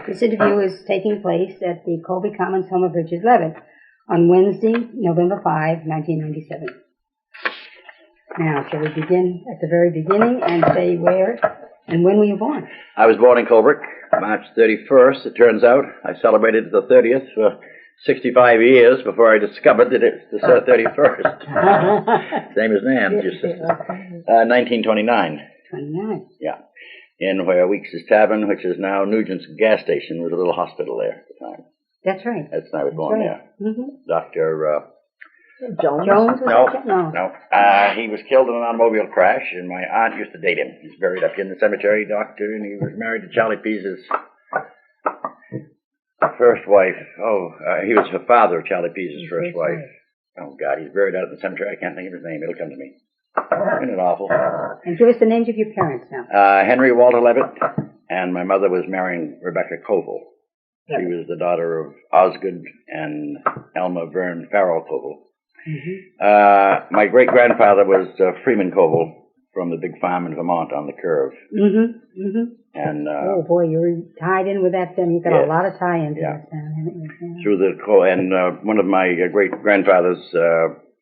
This interview is taking place at the Colby Commons home of Richard Leavitt on Wednesday, November 5, 1997. Now, shall we begin at the very beginning and say where and when were you born? I was born in Colbrook, March 31st, it turns out. I celebrated the 30th for 65 years before I discovered that it's the 31st. Same as Nan's, your sister. 1929. 29. Yeah. In where Weeks' Tavern, which is now Nugent's gas station, was a little hospital there at the time. That's right. That's when I was born there. Mm-hmm. Dr. Jones? No. He was killed in an automobile crash, and my aunt used to date him. He's buried up here in the cemetery, doctor, and he was married to Charlie Pease's first wife. He was the father of Charlie Pease's first wife. Oh, God, he's buried out in the cemetery. I can't think of his name. It'll come to me. Isn't it awful? And give us the names of your parents now. Henry Walter Leavitt, and my mother was marrying Rebecca Koval. She was the daughter of Osgood and Elma Verne Farrell Koval. Mm-hmm. My great-grandfather was Freeman Koval from the big farm in Vermont on the Curve. Mm-hmm. Mm-hmm. And oh boy, you're tied in with that family. You've got a lot of tie-ins in that family. Through one of my great-grandfathers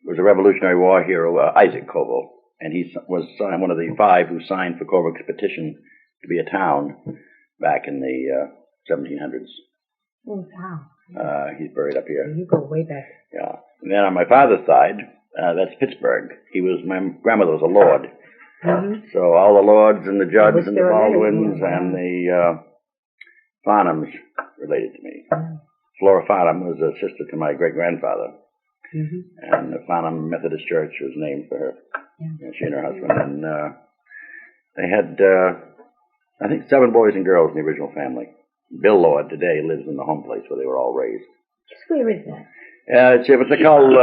was a Revolutionary War hero, Isaac Koval, and he was one of the 5 who signed for Colbrook's petition to be a town back in the 1700s. Oh, wow. He's buried up here. You go way back. Yeah. And then on my father's side, that's Pittsburgh. My grandmother was a lord. Mm-hmm. So all the lords and the Judds and the Baldwins and the Farnhams related to me. Yeah. Flora Farnham was a sister to my great-grandfather. Mm-hmm. And the Farnham Methodist Church was named for her. Yeah. She and her husband. And they had, I think, 7 boys and girls in the original family. Bill Lord today lives in the home place where they were all raised. Where is that? It's what they call,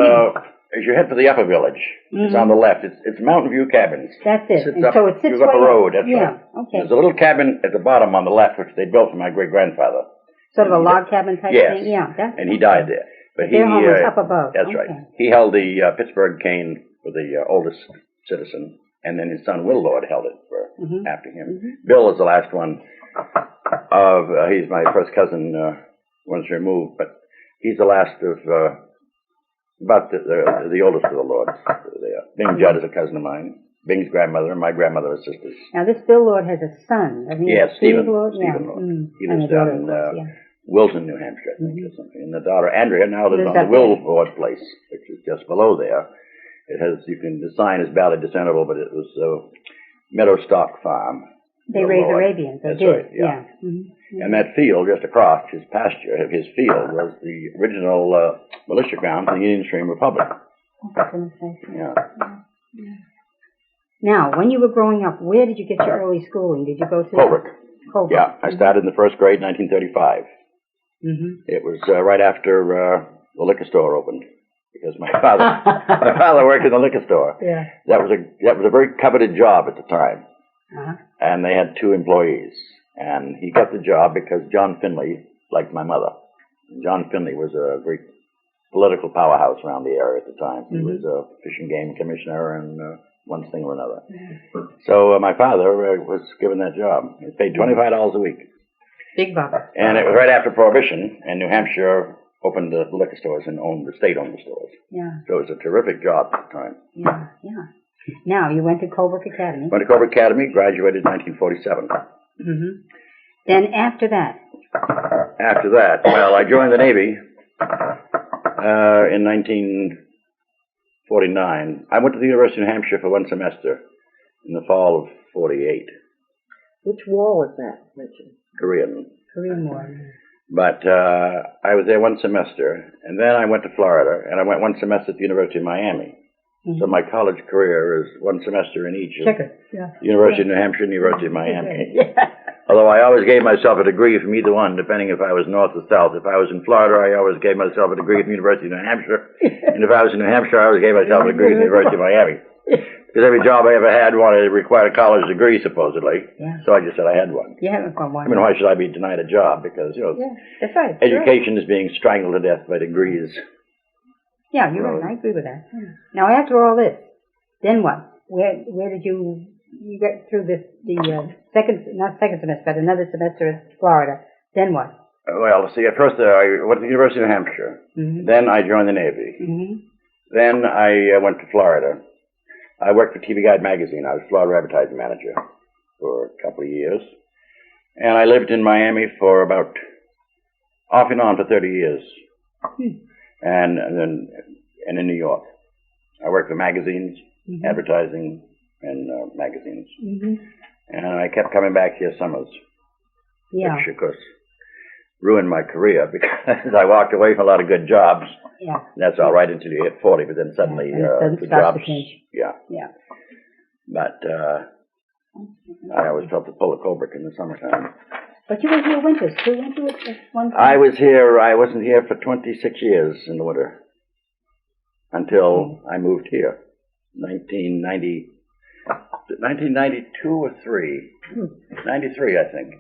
as you head for the upper village, it's on the left. It's Mountain View Cabins. That's it. So it sits up a road. That's right. Okay. There's a little cabin at the bottom on the left, which they built for my great-grandfather. Sort of a log cabin type thing? Yeah. And he died there. But their home was up above. That's right. He held the Pittsburgh cane for the oldest citizen, and then his son Will Lord held it for after him. Mm-hmm. Bill is the last one he's my first cousin once removed, but he's the last of about the oldest of the lords. Bing Judd is a cousin of mine. Bing's grandmother and my grandmother are sisters. Now this Bill Lord has a son. Yes, Stephen Lord. Stephen Lord. He lives down in Wilton, New Hampshire, I think, or something. And the daughter Andrea now lives on the Will Lord place, which is just below there. It has, the sign is barely discernible, but it was a meadow stock farm. They raise Arabians. That's right, yeah. Mm-hmm. And that field just across, his pasture, his field, was the original militia ground for the Indian Stream Republic. Yeah. Now, when you were growing up, where did you get your early schooling? Did you go to Colbrook? Yeah, I started in the first grade in 1935. Mm-hmm. It was right after the liquor store opened, because my father worked in the liquor store. Yeah. That was a very coveted job at the time. Uh-huh. And they had 2 employees. And he got the job because John Finley liked my mother. And John Finley was a great political powerhouse around the area at the time. He was a fish and game commissioner and one thing or another. Mm-hmm. So my father was given that job. He paid $25 a week. Big bucks. And it was right after Prohibition, and New Hampshire opened the liquor stores and the state-owned the stores. Yeah. So it was a terrific job at the time. Yeah, yeah. Now, you went to Colbrook Academy. Went to Colbrook Academy, graduated in 1947. Mm-hmm. Then after that? After that, well, I joined the Navy in 1949. I went to the University of New Hampshire for 1 semester in the fall of 48. Which war was that, Richard? Korean. Korean War. But I was there 1 semester, and then I went to Florida, and I went 1 semester at the University of Miami. Mm-hmm. So my college career is 1 semester in each. University of New Hampshire and University of Miami. Although I always gave myself a degree from either one, depending if I was north or south. If I was in Florida, I always gave myself a degree from the University of New Hampshire. And if I was in New Hampshire, I always gave myself a degree from the University of Miami. Because every job I ever had required a college degree, supposedly. Yeah. So I just said I had one. You haven't got one. I mean, why should I be denied a job? Because, that's right. Education is being strangled to death by degrees. Yeah, you're right. I agree with that. Yeah. Now, after all this, then what? Where did you you get through the not second semester, but another semester in Florida. Then what? Well, see, at first I went to the University of New Hampshire. Mm-hmm. Then I joined the Navy. Mm-hmm. Then I went to Florida. I worked for TV Guide magazine. I was Florida advertising manager for a couple of years. And I lived in Miami for about off and on for 30 years. And in New York. I worked for magazines, advertising, and magazines. And I kept coming back here summers. Yeah. Which, of course, ruined my career because I walked away from a lot of good jobs. Yeah. That's all right until you hit 40, but then suddenly the jobs. Yeah. Yeah. But I always felt the pull of Colebrook in the summertime. But you were here winters, 2 winters at one time? I wasn't here for 26 years in the winter until I moved here. 1992 or 3. 93, I think.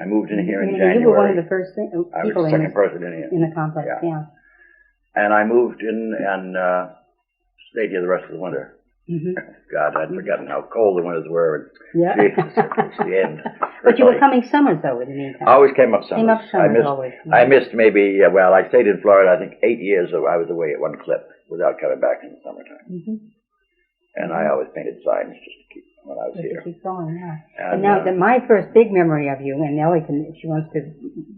I moved in here in January. You were one of the first people I was the second person in the complex, yeah. And I moved in and stayed here the rest of the winter. God, I'd forgotten how cold the winters were. And Jesus, it's the end. But you were coming summers, though, in the meantime. I always came up summers. I missed maybe, I stayed in Florida, I think 8 years I was away at one clip without coming back in the summertime. And I always painted signs just to keep when I was here. To keep going, yeah. And now, my first big memory of you, and Ellie if she wants to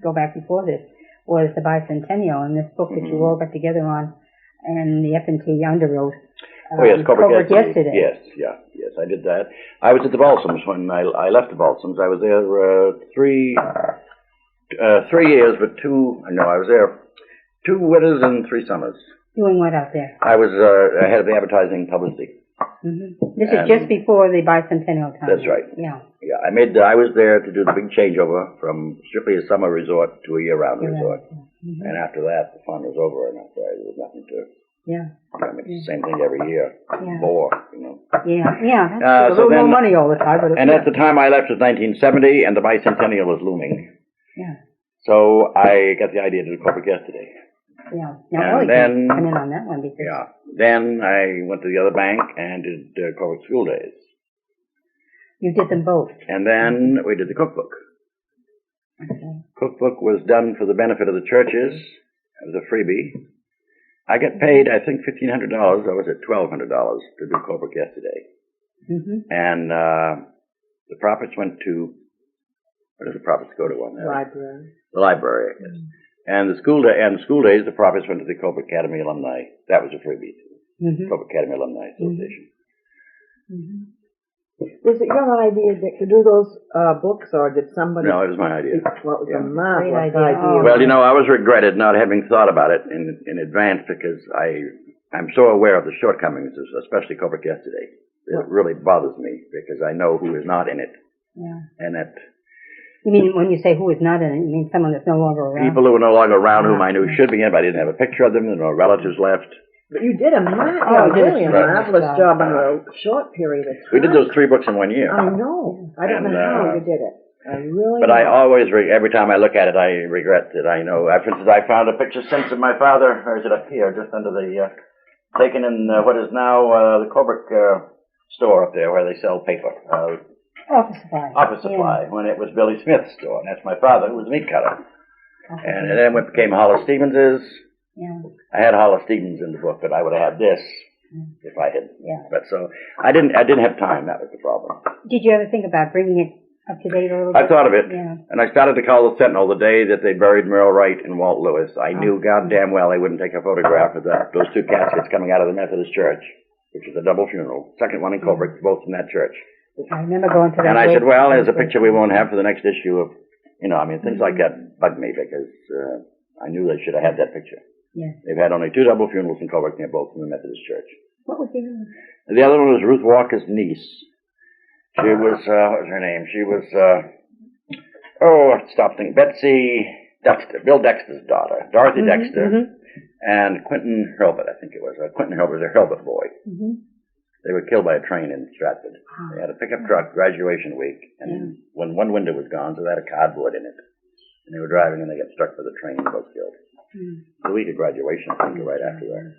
go back before this, was the bicentennial and this book that you all got together on, and the F&T underwrote. Oh, yes, Colebrook yesterday. Yes, I did that. I was at the Balsams when I left the Balsams. I was there 3 years, but I was there 2 winters and 3 summers. Doing what out there? I was head of the advertising publicity. This is just before the bicentennial time. That's right. Yeah. Yeah, I was there to do the big changeover from strictly a summer resort to a year-round resort. And after that, the fun was over, and after there was nothing to. Yeah. I mean, it's the same thing every year. Yeah. More, Yeah. That's a little more money all the time. But and at the time I left was 1970, and the bicentennial was looming. Yeah. So I got the idea to do Colebrook yesterday. Yeah. Now, and then come in on that one because. Yeah. Then I went to the other bank and did Colebrook School Days. You did them both. And then we did the cookbook. Okay. Cookbook was done for the benefit of the churches. It was a freebie. I got paid, I think, $1,500. I was at $1,200 to do Colebrook yesterday. And the profits went to, where did the profits go to on that? Library. The library, yes. And the school days, the profits went to the Colebrook Academy alumni. That was a freebie too. Colebrook Academy Alumni Association. Was it your idea to do those books, or did somebody? No, it was my idea. Well, it was a marvelous idea. Well, I always regretted not having thought about it in advance because I'm so aware of the shortcomings, especially Colebrook yesterday. It really bothers me because I know who is not in it. Yeah. And that. You mean when you say who is not in it, you mean someone that's no longer around? People who are no longer around whom I knew should be in, but I didn't have a picture of them, there were no relatives left. But you did a marvelous job in a short period of time. We did those 3 books in 1 year. I know. I don't know how you did it. But I always, every time I look at it, I regret that I know. For instance, I found a picture since of my father, or is it up here, just under the, taken in what is now the Colebrook store up there where they sell paper. Office Supply. Office Supply, when it was Billy Smith's store, and that's my father, who was a meat cutter. And then it became Hollis Stevens's. Yeah. I had Hollis Stevens in the book, but I would have had this if I had. Yeah. But so I didn't have time. That was the problem. Did you ever think about bringing it up to date a little bit? I thought of it, and I started to call the Sentinel the day that they buried Merle Wright and Walt Lewis. I knew goddamn well they wouldn't take a photograph of those 2 caskets coming out of the Methodist Church, which is a double funeral. Second one in Colebrook, both in that church. I remember going to that. And I said, well, there's a picture we won't have for the next issue of, things like that bugged me because I knew they should have had that picture. Yeah. They've had only 2 double funerals in Colebrook, and they're both from the Methodist Church. What was the other one? The other one was Ruth Walker's niece. She was, what was her name? She was, stop thinking, Betsy Dexter, Bill Dexter's daughter, Dorothy Dexter, and Quentin Hurlbut, I think it was. Quentin Hurlbut was a Hurlbut boy. They were killed by a train in Stratford. They had a pickup truck, graduation week, and when one window was gone, so they had a cardboard in it. And they were driving, and they got struck by the train and both killed. The week of graduation, I think, right after that.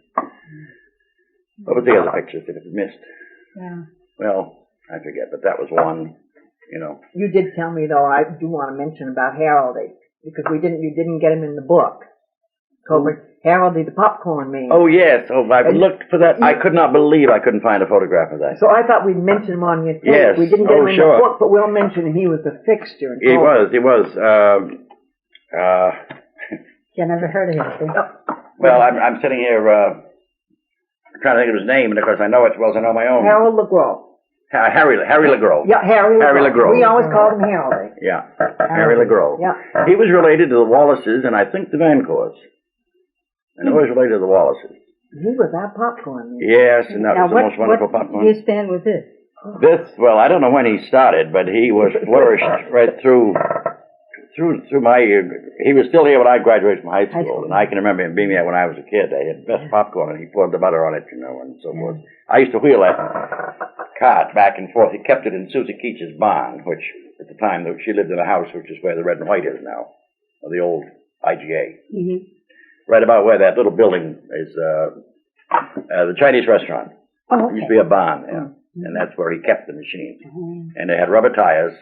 What was the other pictures that have been missed? Yeah. Well, I forget, but that was one, you know. You did tell me, though, I do want to mention about Haroldy, because you didn't get him in the book. Haroldy, the popcorn man. Oh, yes. Oh, I looked for that. I could not believe I couldn't find a photograph of that. So I thought we'd mention him on your tape. Yes. We didn't get him in the book, but we'll mention him. He was a fixture. He was. I never heard of him. Well, I'm sitting here trying to think of his name, and of course I know it as well as I know my own. Harold LeGros. Harry LeGros. Yeah, Harry LeGros. We always called him Haroldy. Yeah, Harry LeGros. Yeah. He was related to the Wallaces, and I think the Vancourts. I know he was related to the Wallaces. He was our popcorn man. Yes, and that was the most wonderful popcorn. What year span was this? Well, I don't know when he started, but he was flourished right through my year. He was still here when I graduated from high school, and I can remember him being there when I was a kid. They had best popcorn, and he poured the butter on it, you know, and so forth. I used to wheel that cart back and forth. He kept it in Susie Keach's barn, which at the time she lived in a house which is where the red and white is now, or the old IGA. Mm-hmm. Right about where that little building is, the Chinese restaurant. Oh, okay. It used to be a barn, yeah. And that's where he kept the machine. Mm-hmm. And they had rubber tires.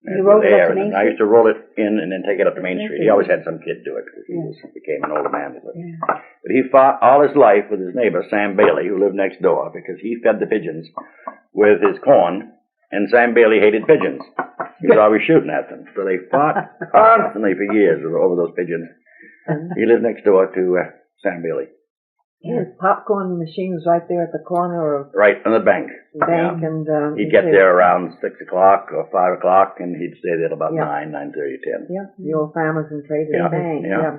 You rolled it up to Main Street? I used to roll it in and then take it up to Main Street. He always had some kid do it because he became an older man. But he fought all his life with his neighbor, Sam Bailey, who lived next door, because he fed the pigeons with his corn, and Sam Bailey hated pigeons. He was always shooting at them. So they fought constantly for years over those pigeons. He lived next door to Sam Bailey. His popcorn machine was right there at the corner of... Right on the bank. And... he'd get there around 6 o'clock or 5 o'clock, and he'd stay there till about 9:30, 10. Yeah, the old Farmers and Traders Bank. Yeah.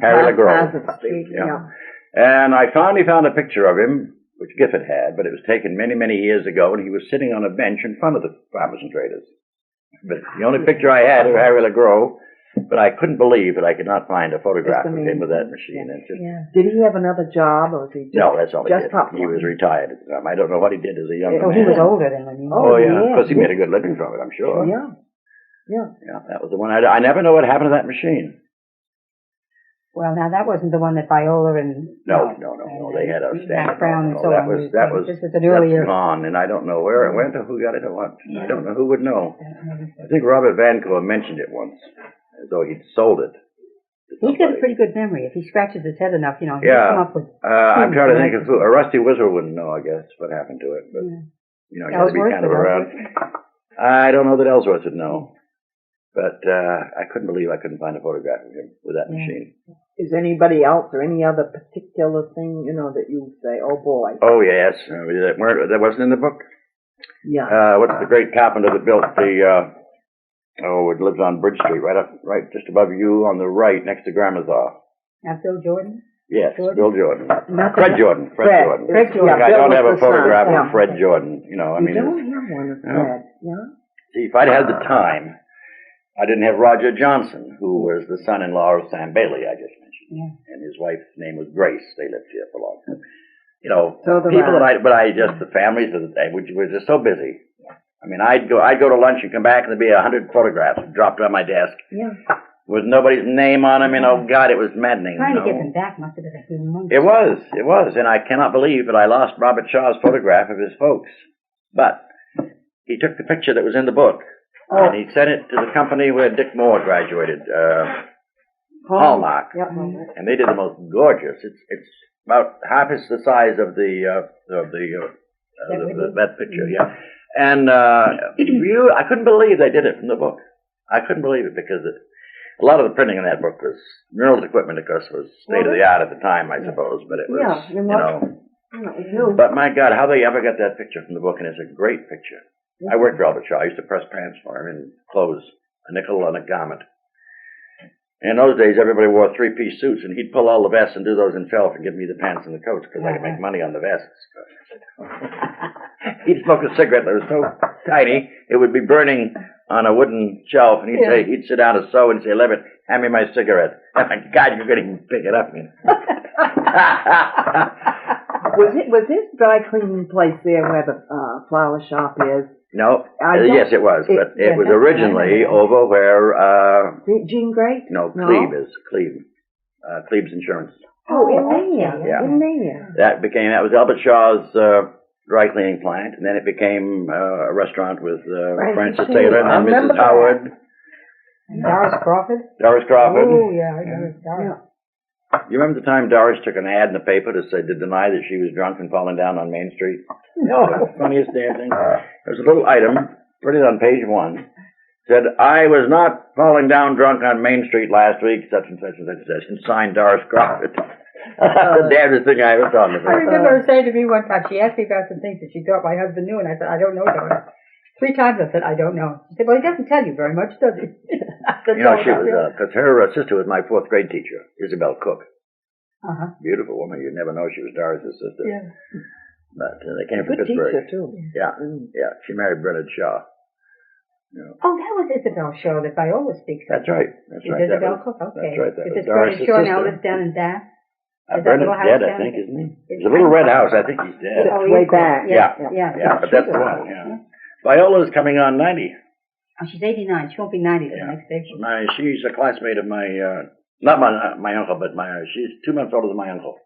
Harry LeGros. Street. Yeah. And I finally found a picture of him, which Gifford had, but it was taken many, many years ago, and he was sitting on a bench in front of the Farmers and Traders. But the only picture I had of Harry LeGros, but I couldn't believe that I could not find a photograph of him with that machine. Did he have another job, or was he just... No, that's all he did. Popcorn? He was retired at the time. I don't know what he did as a young man. He was older than when you... Oh, yeah. Because he made a good living from it, I'm sure. Yeah. That was the one. I never know what happened to that machine. Well, now, that wasn't the one that Viola and... No. They had a Mac Brown and so on. That was gone, and I don't know where it went or who got it or what. I don't know. Who would know? I think Robert Vancourt mentioned it once, as though he'd sold it. He's got a pretty good memory. If he scratches his head enough, he'll come up with... I'm trying to think of who. A Rusty Wizard wouldn't know, I guess, what happened to it. But, he had to be kind of around. I don't know that Ellsworth would know. But I couldn't believe I couldn't find a photograph of him with that machine. Is anybody else or any other particular thing, that you say, oh boy? Oh, yes. That wasn't in the book? Yeah. What's the great carpenter that built the... it lives on Bridge Street, right just above you on the right, next to Grandma's Off. Now, Bill Jordan? Yes, Bill Jordan. Fred Jordan. Fred Jordan. I don't have a photograph of Fred Jordan. You don't have one of Fred, See, if I'd had the time, I didn't have Roger Johnson, who was the son-in-law of Sam Bailey, I just mentioned. Yeah. And his wife's name was Grace. They lived here for a long time. People the families of the day, which were just so busy. I mean, I'd go to lunch and come back, and there'd be 100 photographs dropped on my desk. Yeah. With nobody's name on them, God, it was maddening. Trying to get them back must have been a few months. It was, and I cannot believe that I lost Robert Shaw's photograph of his folks. But he took the picture that was in the book, and he sent it to the company where Dick Moore graduated, Hallmark, and they did the most gorgeous. It's about half the size of that picture, And I couldn't believe they did it from the book. I couldn't believe it because a lot of the printing in that book was Merle's equipment, of course, was state of the art at the time, I suppose. But it was, But my God, how they ever got that picture from the book, and it's a great picture. I worked for Albert Shaw. I used to press pants for him and clothes, a nickel and a garment. In those days, everybody wore three-piece suits, and he'd pull all the vests and do those himself and give me the pants and the coats because I could make money on the vests. He'd smoke a cigarette that was so tiny, it would be burning on a wooden shelf, and he'd sit down and sew and say, "Leavitt, hand me my cigarette." Oh, my God, you couldn't even pick it up. Was this dry cleaning place there where the flower shop is? No. Yes, it was, but it was originally over where... Jean Gray? No, Cleve is. Cleve's Insurance. Oh, in there. Yeah. In there. That was Albert Shaw's dry cleaning plant, and then it became a restaurant with Francis Taylor. Taylor and then Mrs. Howard. And Doris Crawford. Doris Crawford. Oh, yeah, I know Doris. You remember the time Doris took an ad in the paper to deny that she was drunk and falling down on Main Street? No. It was the funniest damn thing. There was a little item, printed on page 1, said, I was not falling down drunk on Main Street last week, such and such and such and such, and signed Doris Crawford. That's the damnedest thing I ever saw in the paper. I remember her saying to me one time, she asked me about some things that she thought my husband knew, and I said, I don't know, Doris. 3 times I said, I don't know. She said, well, he doesn't tell you very much, does he? I said, You know, no, she was, because her sister was my 4th grade teacher, Isabel Cook. Beautiful woman. You'd never know she was Doris' sister. Yeah. But they came from Good Pittsburgh. teacher, too. Yeah, yeah. She married Bernard Shaw. You know. Oh, that was Isabel's show that Viola speaks of. That's right. That's Is right. Isabel Cook? Okay. That's right. That Is was it Doris' Bernard Shaw sister. now lives down in Bath? Bernard's dead, I think, isn't he? It's a little red house. I think he's dead. Oh, Way back. Yeah. But that's the Sure. one. Yeah. Viola's coming on 90. Oh, she's 89. She won't be 90 the next day. She's a classmate of my, not my uncle, but she's 2 months older than my uncle.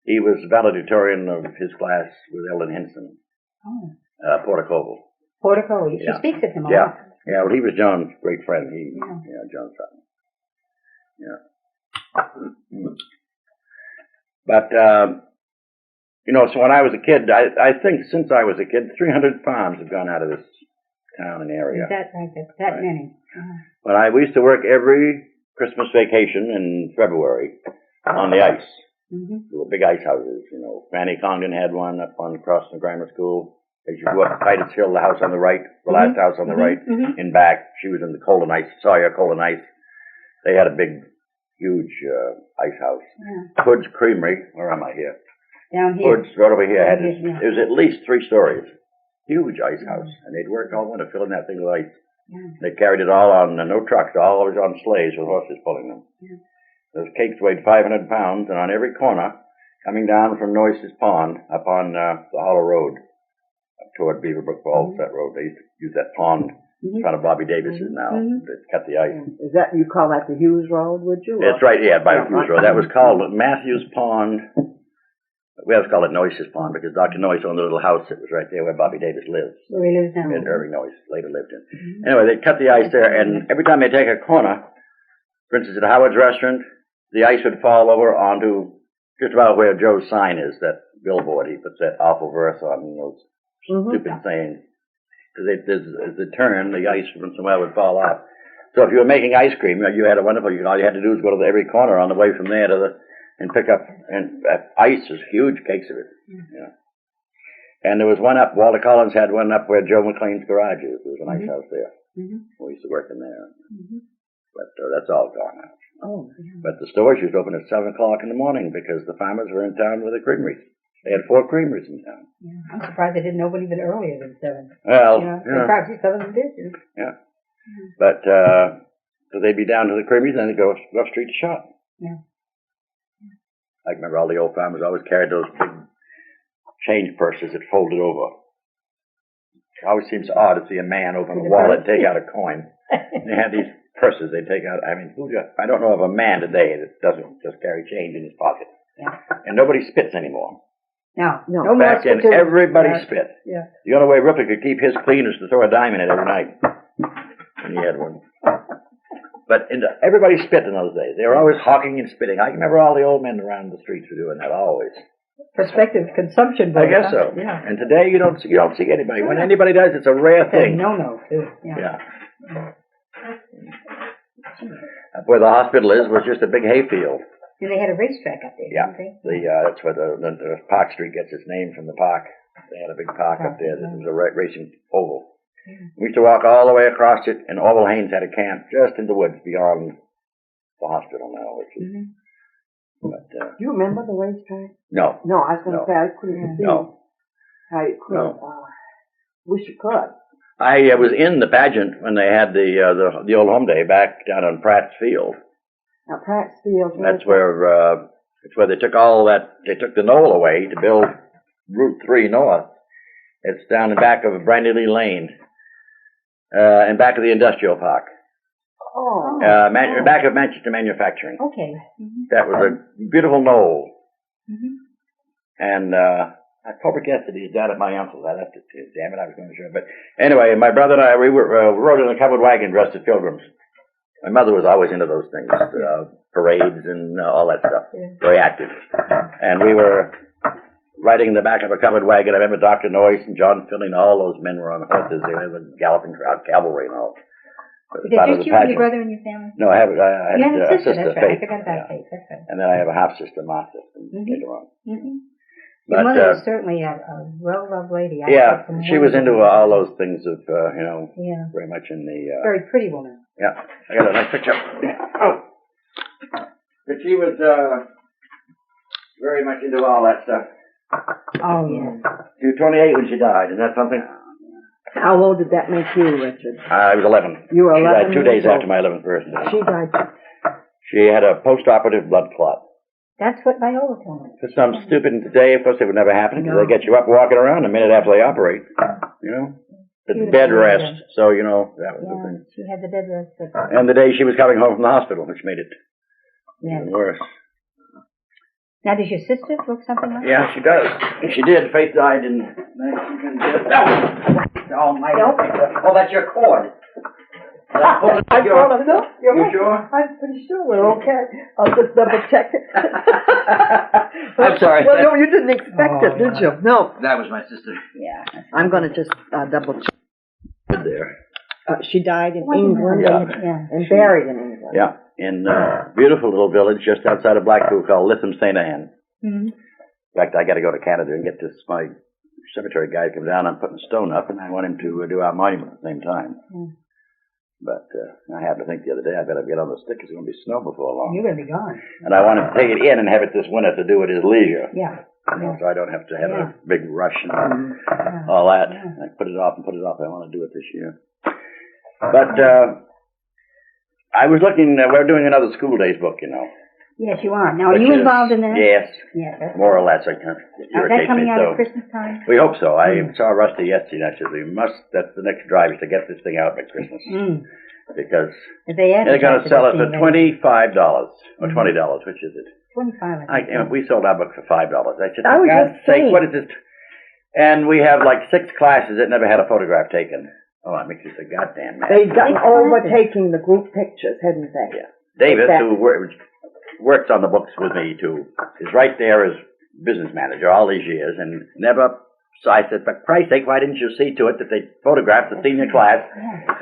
He was valedictorian of his class with Eldon Henson. Oh. Porticovo. Portico. She speaks of him a lot. Yeah, well, he was John's great friend. John's son. Yeah. But, you know, so when I was a kid, I think since I was a kid, 300 farms have gone out of this town and area. Is that right? That's that many. But we used to work every Christmas vacation in February on the ice. There were big ice houses, you know. Fanny Congdon had one up on across the grammar school. As you go up Titus Hill, the house on the right, the last house on the right, in back, she was in the Cold and Ice, Sawyer Cold and Ice. They had a big, huge ice house. Yeah. Hood's Creamery, where am I here? Down here. Hood's right over here. It was at least 3 stories. Huge ice house. And they'd work all winter filling that thing with ice. Yeah. They carried it all on, no trucks, all always on sleighs with horses pulling them. Yeah. Those cakes weighed 500 pounds, and on every corner, coming down from Noyce's Pond, up on the Hollow Road, up toward Beaverbrook Falls, that road, they used to use that pond in front of Bobby Davis's now to cut the ice. Is that, you call that the Hughes Road, would you? It's right, by the Hughes Road. That was called Matthews Pond. We always call it Noyce's Pond because Dr. Noyce owned a little house that was right there where Bobby Davis lives. Where he lives now. And Irving Noyce later lived in. Anyway, they'd cut the ice there, and every time they take a corner, for instance, at Howard's Restaurant, the ice would fall over onto just about where Joe's sign is, that billboard. He puts that awful verse on those stupid sayings. Because as they turn, the ice from somewhere would fall off. So if you were making ice cream, you had a wonderful, all you had to do was go to every corner on the way from there to and pick up, and ice is huge cakes of it. Yeah. And there was one up, Walter Collins had one up where Joe McLean's garage is. There was a nice house there. We used to work in there. But that's all gone now. Oh, But the stores used to open at 7 o'clock in the morning because the farmers were in town with the creameries. They had 4 creameries in town. Yeah. I'm surprised they didn't open even earlier than 7. Well, Perhaps some of them did. Yeah. But, so they'd be down to the creameries and they'd go up street to shop. Yeah. I remember all the old farmers always carried those big change purses that folded over. It always seems odd to see a man open a wallet and take out a coin. They had these purses they take out. I mean, I don't know of a man today that doesn't just carry change in his pocket. Yeah. And nobody spits anymore. No Back then, everybody spit. Yeah. The only way Ripley could keep his clean was to throw a dime in it every night. And he had one. But everybody spit in those days. They were always hawking and spitting. I remember all the old men around the streets were doing that always. Prospective consumption. I guess so. Yeah. And today you don't see anybody. When anybody does, it's a rare thing. No. Yeah. Up where the hospital is was just a big hayfield. And they had a racetrack up there, didn't they? That's where the Park Street gets its name from the park. They had a big park up there that was a racing oval. We used to walk all the way across it, and Orville Haynes had a camp just in the woods beyond the hospital now. Which is, but, do you remember the racetrack? No. No, I was going to say I couldn't see how you could. No. Wish you could. I was in the pageant when they had the old home day back down on Pratt's Field. Now Pratt's Field. That's where they took all that. They took the knoll away to build Route 3 North. It's down in back of Brandy Lee Lane, in back of the industrial park. Back of Manchester Manufacturing. Okay. That was a beautiful knoll. And I forget that he's down at my uncle's. I left it to him. Damn it, I was going to show him. But anyway, my brother and I, we rode in a covered wagon dressed as pilgrims. My mother was always into those things, parades and all that stuff. Very active. And we were riding in the back of a covered wagon. I remember Dr. Noyce and John Filling, all those men were on horses. They were galloping crowd, cavalry and all. Is it just you and your brother in your family? No, I have you have a sister, that's right. Faith. I forgot about Faith, that's right. And then I have a half-sister, Martha, later on. Your mother was certainly a well-loved lady. She was into all those things of, very much in the... very pretty woman. Yeah, I got a nice picture. Oh! But she was very much into all that stuff. Oh, yes. She was 28 when she died, isn't that something? How old did that make you, Richard? I was 11. You were 11? She died 2 days after my 11th birthday. She died. She had a post-operative blood clot. That's what Viola told me. For some stupid today, of course, it would never happen because they get you up walking around a minute after they operate. You know? The bed rest. So, you know, that was the thing. She had the bed rest. And the day she was coming home from the hospital, which made it even worse. Now, does your sister look something like that? Yeah, she does. She did. Faith died in... Oh, my... Oh, that's your cord. I thought of it. You sure? I'm pretty sure we're okay. I'll just double check it. I'm sorry. Well, no, you didn't expect it, did you? No. That was my sister. Yeah. I'm going to just double check. There. She died in England and buried in England. Yeah, in a beautiful little village just outside of Blackpool called Lytham St. Anne. In fact, I got to go to Canada and get this. My cemetery guy come down. I'm putting a stone up, and I want him to do our monument at the same time. But I happened to think the other day I better get on the stick. It's going to be snow before long. You're going to be gone. And I want him to take it in and have it this winter to do at his leisure. Yeah. So I don't have to have a big rush and all that. I put it off and put it off. I want to do it this year. But I was looking, we're doing another school days book, you know. Yes, you are. Now, are you involved in that? Yes. Yeah, more or less. Is that coming out at Christmas time? We hope so. I saw Rusty yesterday, and I said, that's the next drive is to get this thing out by Christmas. Because they're going to sell it for $25 or $20. Which is it? $25. We sold our book for $5. I said, for God's sake, what is this? And we have like 6 classes that never had a photograph taken. Oh, that makes you so goddamn mad. They've gotten overtaking the group pictures, haven't they? Yeah. Davis, who works on the books with me, too, is right there as business manager all these years, and never... So I said, for Christ's sake, why didn't you see to it that they photographed the senior class?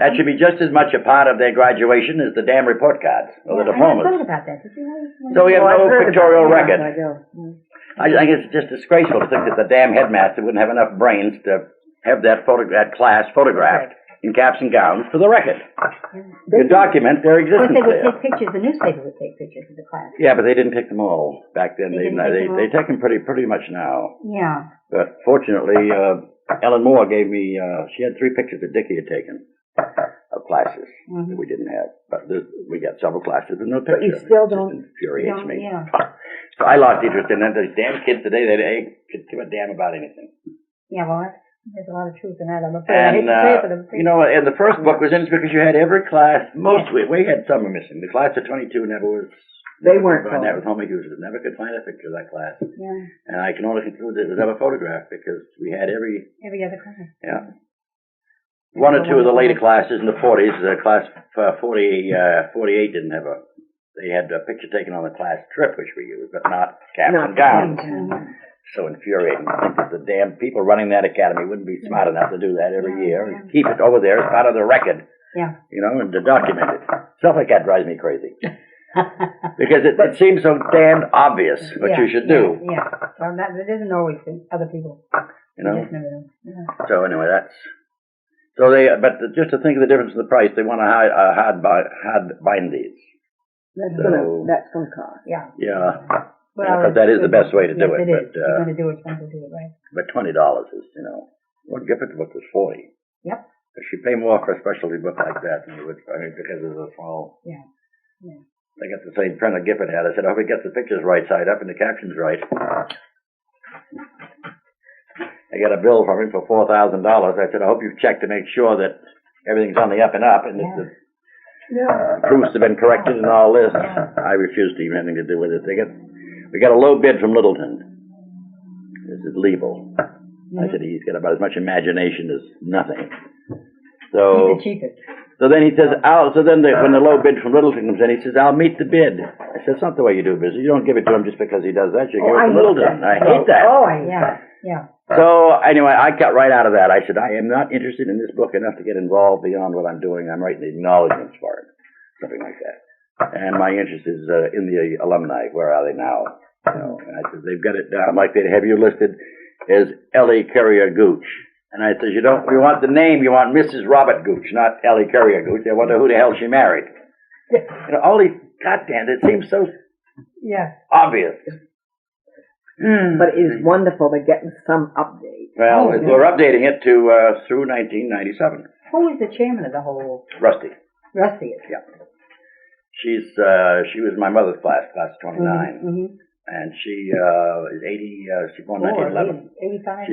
That should be just as much a part of their graduation as the damn report cards or the diplomas. I heard about that. Did you know? So we have no pictorial record. I think it's just disgraceful to think that the damn headmaster wouldn't have enough brains to have that class photographed in caps and gowns for the record. To document their existence. Of course, they would take pictures. The newspaper would take pictures of the class. Yeah, but they didn't take them all back then. They take them pretty much now. Yeah. But fortunately, Ellen Moore gave me. She had 3 pictures that Dickie had taken of classes that we didn't have. But we got several classes with no picture. But you still don't. It infuriates me. Yeah. So I lost interest in them. These damn kids today, they could give a damn about anything. Yeah, well, there's a lot of truth in that. I'm afraid. And, I hate to say it, but you know, and the first book was in because you had every class, we had some missing. The class of 22 never was. They weren't called. That was home users. Never could find a picture of that class. Yeah. And I can only conclude that it was never photographed because we had every other class. Yeah. 1 or 2 of the later classes in the 40s, class 48 didn't have they had a picture taken on the class trip, which we used, but not caps and gowns. So infuriating. I think that the damn people running that academy wouldn't be smart enough to do that every year and keep it over there as part of the record. Yeah. You know, and to document it. Stuff like that drives me crazy. Because it seems so damn obvious what you should do. Yeah. Well, it isn't always for other people. You know? You just never know. Yeah. So anyway, but just to think of the difference in the price, they want to hard bind these. That's going to cost. Yeah. Yeah. Well, that is the best way to do it. But, you're going to do it, to do it right. But $20 is, you know, what Gifford's book was $40. Yep. She'd pay more for a specialty book like that than you would, because of the small. Yeah. Yeah. I got the same printer Gifford had. I said, I hope he gets the pictures right side up and the captions right. I got a bill from him for $4,000. I said, I hope you've checked to make sure that everything's on the up and up and that the proofs have been corrected and all this. I refused to even have anything to do with it. We got a low bid from Littleton. This is Leavitt. I said, he's got about as much imagination as nothing. So, He's the cheapest. so then he says, when the low bid from Littleton comes in, he says, I'll meet the bid. I said, it's not the way you do business. You don't give it to him just because he does that. You give it to Littleton. I hate that. Oh, Yeah. So, anyway, I got right out of that. I said, I am not interested in this book enough to get involved beyond what I'm doing. I'm writing the acknowledgments for it. Something like that. And my interest is in the alumni. Where are they now? And I said, they've got it down like they have you listed as Ellie Currier Gooch. And I said, you want the name, you want Mrs. Robert Gooch, not Ellie Currier Gooch. I wonder who the hell she married. All these, goddamn, it seems so obvious. But it is wonderful to get some update. Well, we're updating it to through 1997. Who is the chairman of the whole? Rusty. Rusty is. Yeah. She was my mother's class 29. Mm-hmm. And she is 80, she was born 1911. 85?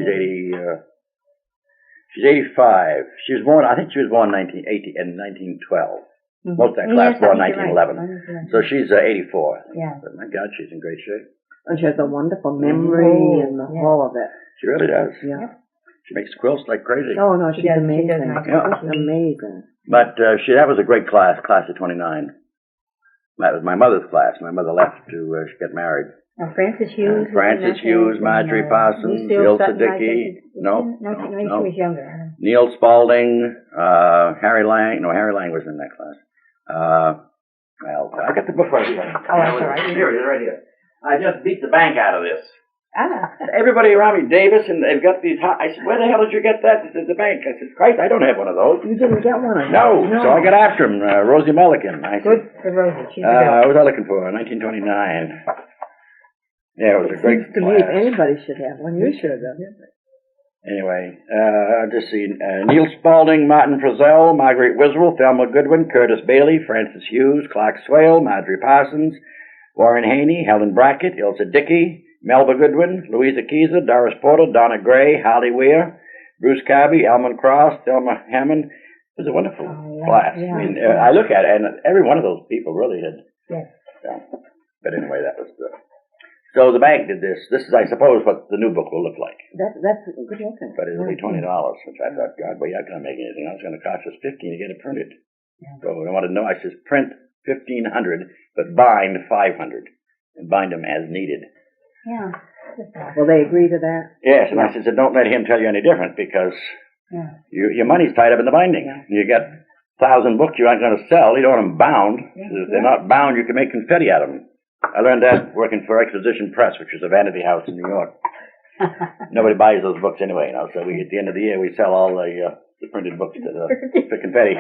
She's 85. She was born, I think she was born in 1912. Mm-hmm. Most of that class born 1911. Right. So she's 84. Yeah. But my God, she's in great shape. And she has a wonderful memory and the whole of it. She really does. Yeah. She makes quilts like crazy. Oh, no, she's amazing. She's amazing. But that was a great class of 29. That was my mother's class. My mother left to get married. Francis Hughes. Marjorie Parsons, Ilsa Dickey. No, she was younger. Neil Spaulding, Harry Lang. No, Harry Lang was in that class. Well, I got the book right here. Oh, that's all right. Here it is, right here. I just beat the bank out of this. Ah. Everybody around me, Davis, and they've got these. I said, where the hell did you get that? They said, the bank. I said, Christ, I don't have one of those. You didn't get one of those? No. So I got after him, Rosie Mulligan. Good for Rosie. She's the girl. what was I looking for? 1929. Yeah, it was a great class. To me, if anybody should have one, you should have done it. Anyway, just see, Neil Spaulding, Martin Frizzell, Marguerite Wiswell, Thelma Goodwin, Curtis Bailey, Francis Hughes, Clark Swale, Marjorie Parsons, Warren Haney, Helen Brackett, Ilsa Dickey, Melba Goodwin, Louisa Keyser, Doris Porter, Donna Gray, Holly Weir, Bruce Carby, Almond Cross, Thelma Hammond. It was a wonderful class. Yeah. I mean, I look at it, and every one of those people really had. Yes. But anyway, that was the. So the bank did this. This is, I suppose, what the new book will look like. That's good looking. But it'll be $20, which I thought, God, well, you're not going to make anything else. It's going to cost us $15 to get it printed. Yeah. So I wanted to know. I says, print 1,500, but bind 500, and bind them as needed. Yeah. Will they agree to that? Yes, and I said, don't let him tell you any different, because your money's tied up in the binding. Yeah. You got 1,000 books you aren't going to sell. You don't want them bound. Yeah. If they're not bound, you can make confetti out of them. I learned that working for Exposition Press, which is a vanity house in New York. Nobody buys those books anyway, so at the end of the year, we sell all the printed books for confetti.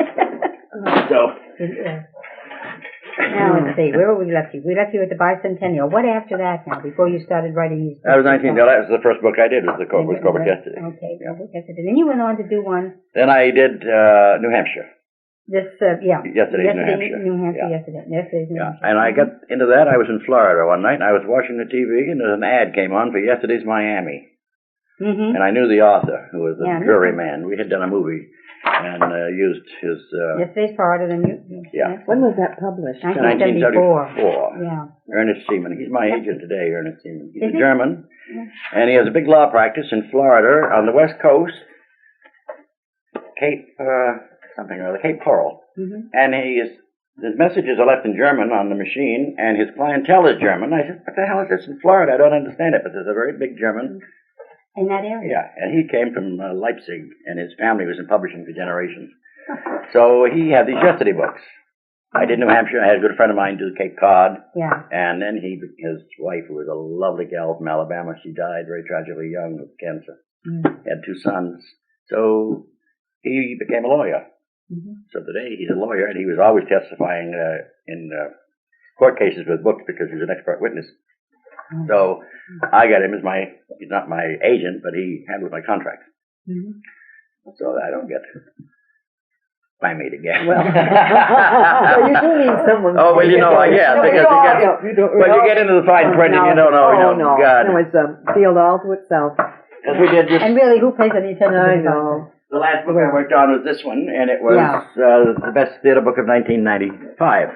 So. Now, let's see, where were we left you? We left you at the Bicentennial. What after that now, before you started writing these books? That was that was the first book I did, was Coburg Yesterday. Okay, Coburg Yesterday. Then you went on to do one. Then I did New Hampshire. Yesterday's New Hampshire. Yesterday's New Hampshire. And I got into that. I was in Florida one night, and I was watching the TV, and an ad came on for Yesterday's Miami. Mm-hmm. And I knew the author, who was a juryman. We had done a movie and used his... Yesterday's part of the new... Yeah. When was that published? 1974. Yeah. Ernest Seaman. He's my agent today, Ernest Seaman. He's a German, and he has a big law practice in Florida on the West Coast, Cape Coral. Mm-hmm. And his messages are left in German on the machine, and his clientele is German. I said, what the hell is this in Florida? I don't understand it, but there's a very big German. In that area? Yeah, and he came from Leipzig, and his family was in publishing for generations. So he had these Yesterday books. I did New Hampshire. I had a good friend of mine do Cape Cod. Yeah. And then his wife, who was a lovely gal from Alabama, she died very tragically young with cancer. Mm-hmm. He had 2 sons. So he became a lawyer. Mm-hmm. So today he's a lawyer, and he was always testifying in court cases with books because he was an expert witness. Mm-hmm. So I got him as he's not my agent, but he handles my contracts. Mm-hmm. So I don't get stymied again. Well, so you do need someone. Oh, well, because you get into the fine print and you don't know. No, it's a field all to itself. As we did and really, who pays any attention to I know. The last book I worked on was this one, and it was the best theater book of 1995.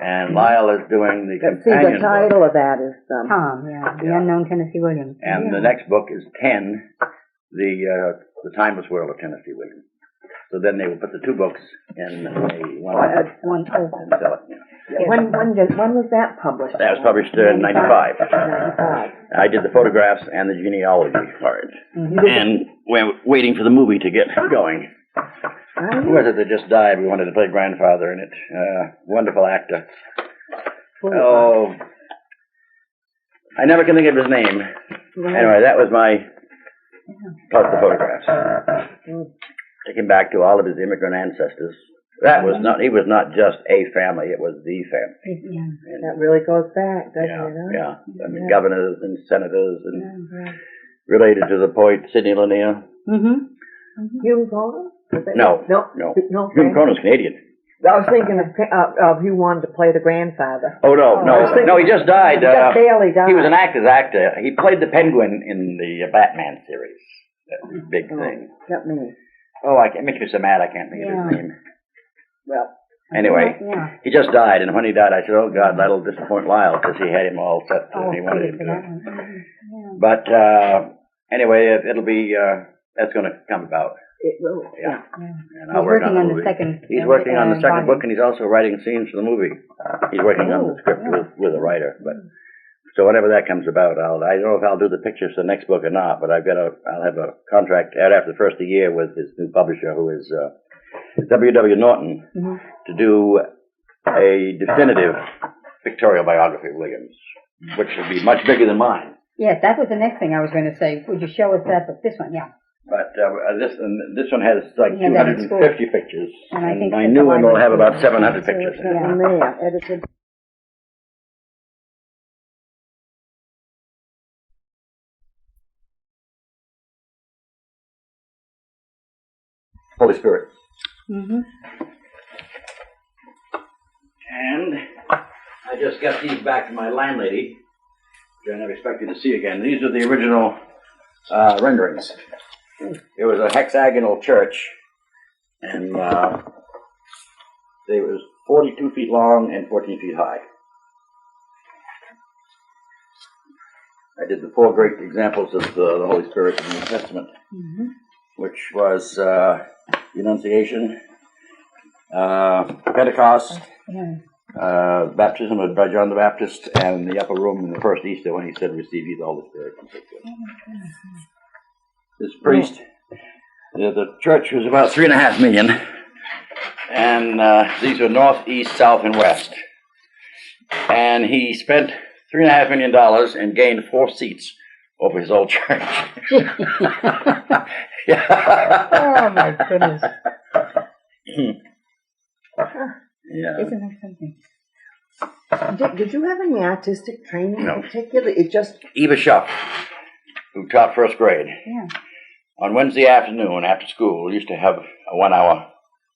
And Lyle is doing the Let's see, companion the title book. of that is, Tom, The Unknown Tennessee Williams. And the next book is 10, the Timeless World of Tennessee Williams. So then they will put the two books in one open. and sell it. Yeah. when was that published? That was published in 95. 95. I did the photographs and the genealogy for it. And we're waiting for the movie to get going. Who was it that just died? We wanted to play grandfather in it. Wonderful actor. Oh, I never can think of his name. Anyway, that was my plus the photographs. Taking back to all of his immigrant ancestors. That was not, he was not just a family, it was the family. And that really goes back, doesn't it? Huh? Yeah. I mean, governors and senators and related to the poet Sidney Lanier. Hugh Conner? No. Hugh Conner's Canadian. I was thinking of who wanted to play the grandfather. Oh, no, he just died. He just barely died. He was an actor's actor. He played the Penguin in the Batman series. That was a big thing. Got me. Oh, it makes me so mad I can't think of his name. Well, anyway, he just died, and when he died, I said, "Oh God, that'll disappoint Lyle because he had him all set. And he wanted him to." But anyway, it'll be that's going to come about. It will. Yeah. And He's working on the second. He's working on the second book, and he's also writing scenes for the movie. He's working on the script with a writer, but. So whenever that comes about, I don't know if I'll do the pictures for the next book or not, but I'll have a contract out after the first of the year with his new publisher, who is W.W. Norton, to do a definitive pictorial biography of Williams, which will be much bigger than mine. Yes, that was the next thing I was going to say. Would you show us that? But this one, But this one has like 250 pictures, and my new one will have about 700 pictures. Edited. Holy Spirit. And I just got these back from my landlady, which I never expected to see again. These are the original renderings. It was a hexagonal church, and it was 42 feet long and 14 feet high. I did the 4 great examples of the Holy Spirit in the New Testament, which was Annunciation, Pentecost, baptism by John the Baptist, and the upper room in the first Easter when he said, "Receive ye the Holy Spirit." This priest, the church was about 3.5 million, and these were north, east, south, and west. And he spent $3.5 million and gained 4 seats over his old church. Oh my goodness. Yeah. Isn't that something? Did you have any artistic training No. in particular? It just... Eva Schuff, who taught first grade. Yeah. On Wednesday afternoon after school, we used to have a 1-hour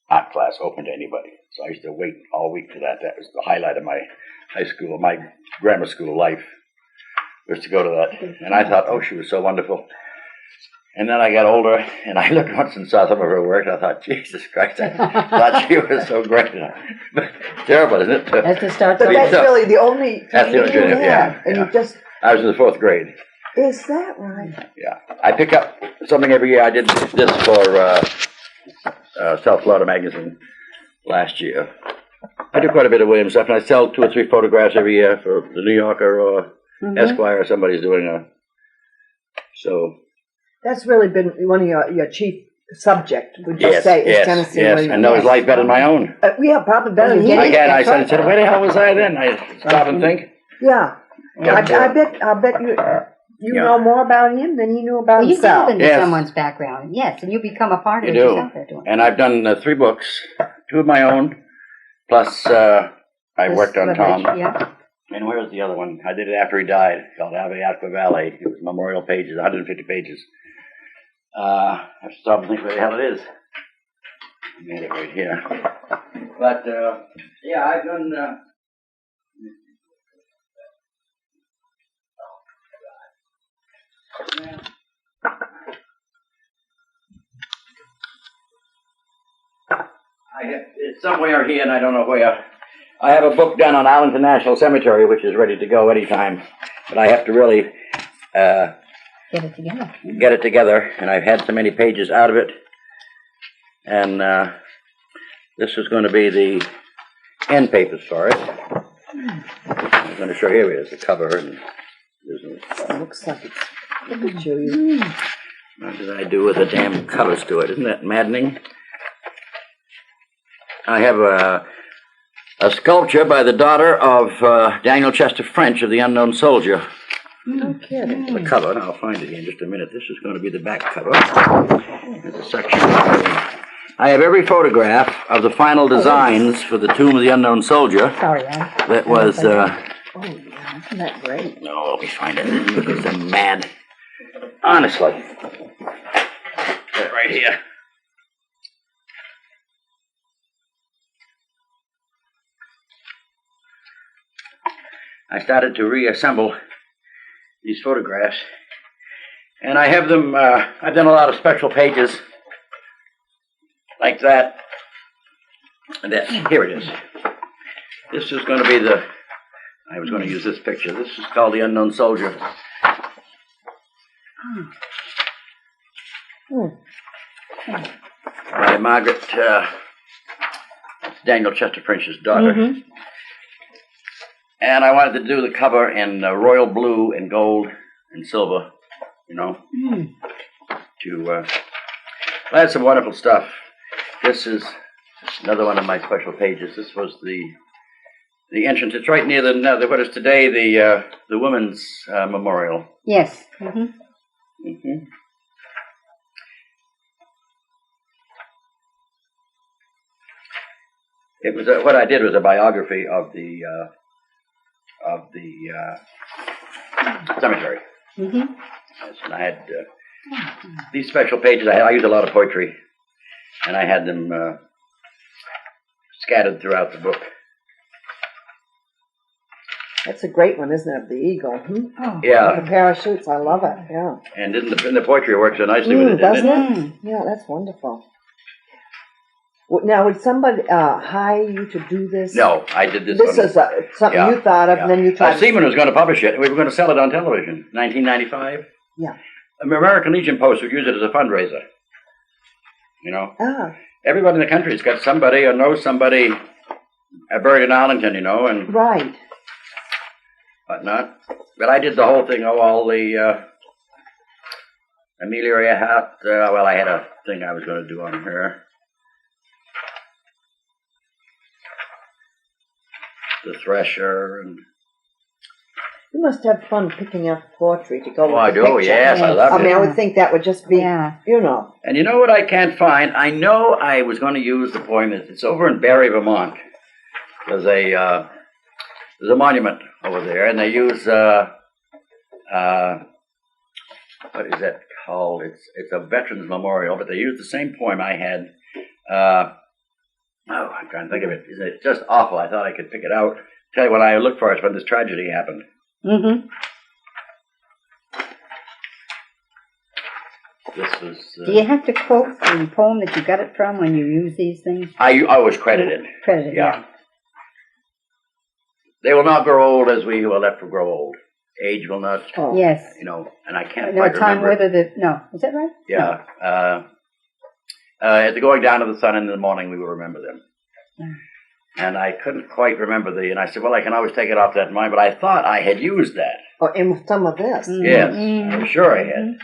art class open to anybody. So I used to wait all week for that. That was the highlight of my my grammar school life, was to go to that. And I thought, oh, she was so wonderful. And then I got older, and I looked once and saw some of her work, and I thought, Jesus Christ, I thought she was so great. Terrible, isn't it? That's the start. But that's really the only That's the only training you training, had. yeah, And yeah. you just... I was in the 4th grade. Is that right? Yeah. I pick up something every year. I did this for South Florida Magazine last year. I do quite a bit of Williams stuff, and I sell 2 or 3 photographs every year for the New Yorker or Esquire, or somebody's doing a... So... That's really been one of your chief subject, would you Yes, say, is yes, Tennessee yes. Williams. I know his life better than my own. Yeah, probably better than I his. can. I said, where the hell was I then? I stop and think. Yeah. I bet you know more about him than he knew about You himself. delve into someone's background, yes, and you become a part of it You do. yourself. And I've done 3 books, 2 of my own, plus I worked on Tom. Yeah. And where was the other one? I did it after he died, called Ave Aqua Valley. It was memorial pages, 150 pages. I have to stop and think where the hell it is. I made it right here. But, yeah, I've done... it's somewhere here, and I don't know where. I have a book done on Arlington National Cemetery, which is ready to go anytime, but I have to really Get it together. get it together, and I've had so many pages out of it. And this is going to be the end papers for it. I'm going to show you, here is the cover. And It looks like it's... Look at you. what did I do with the damn covers to it? Isn't that maddening? I have a sculpture by the daughter of Daniel Chester French of the Unknown Soldier. No kidding. The cover, and I'll find it here in just a minute. This is going to be the back cover. There's a section. I have every photograph of the final designs for the Tomb of the Unknown Soldier. Sorry, Ann. That was... Oh, yeah. Isn't that great? No, let me find it. Because I'm mad. Honestly. Right here. I started to reassemble these photographs, and I have them, I've done a lot of special pages like that. And that, here it is. This is going to be I was going to use this picture. This is called The Unknown Soldier. By Margaret, Daniel Chester French's daughter. Mm-hmm. And I wanted to do the cover in royal blue and gold and silver, you know. I had some wonderful stuff. This is another one of my special pages. This was the entrance. It's right near what is today the Women's Memorial. Yes. Mm-hmm. Mm-hmm. It was what I did was a biography of the cemetery. Mm-hmm. Yes, and I had these special pages. I use a lot of poetry, and I had them scattered throughout the book. That's a great one, isn't it, of the eagle? Hmm? Oh. Yeah. The parachutes, I love it, yeah. And the poetry works so nicely with it, doesn't didn't it? Yeah, that's wonderful. Now, would somebody hire you to do this? No, I did this. This is something you thought of, and then you tried. Seaman was going to publish it, and we were going to sell it on television. 1995. Yeah. American Legion Post would use it as a fundraiser. You know. Ah. Everybody in the country's got somebody or knows somebody buried in Arlington, you know, and right. whatnot. But I did the whole thing. All the Amelia Earhart. Well, I had a thing I was going to do on her. The Thresher and... You must have fun picking out poetry to go with I the do, picture. yes, I love it. I mean, I would think that would just be, you know. And you know what I can't find? I know I was going to use the poem. It's over in Barrie, Vermont. There's a monument over there, and they use, what is that called? It's a veterans memorial, but they use the same poem I had. I'm trying to think of it. It's just awful. I thought I could pick it out. Tell you what I looked for is when this tragedy happened. Mm-hmm. This was... Do you have to quote the poem that you got it from when you use these things? I was credited. Credited, yeah. They will not grow old as we who are left will grow old. Age will not... Oh. Yes. You know, and I can't no quite time remember. No, is that right? Yeah. At the going down of the sun in the morning, we will remember them. Yeah. And I couldn't quite remember and I said, well, I can always take it off that mind, but I thought I had used that. Oh, and some of this. Mm-hmm. Yes, I'm sure I had.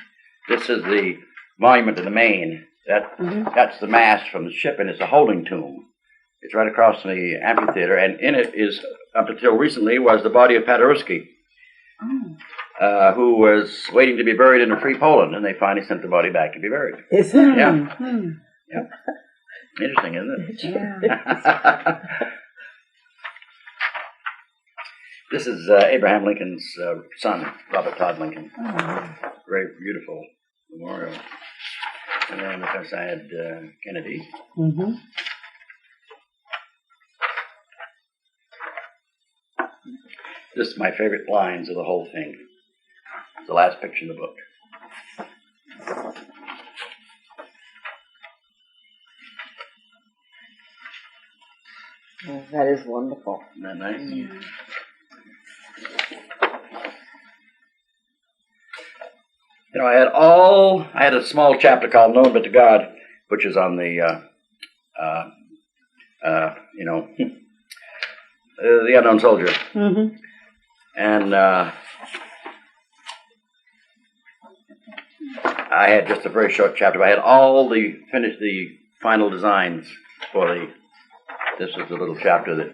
This is the monument to the Maine. That's the mast from the ship, and it's a holding tomb. It's right across from the amphitheater, and in it is, up until recently, was the body of Paderewski, who was waiting to be buried in a free Poland, and they finally sent the body back to be buried. Is it? Yeah. Mm-hmm. Yeah. Interesting, isn't it? Yeah. This is Abraham Lincoln's son, Robert Todd Lincoln. Oh. Very beautiful memorial. And then, of course, I had Kennedy. Mm-hmm. This is my favorite lines of the whole thing. It's the last picture in the book. That is wonderful. Isn't that nice? Mm. You know, I had a small chapter called Known But to God, which is on the, you know, the unknown soldier. Mm-hmm. And I had just a very short chapter. But I had all the final designs for this is the little chapter that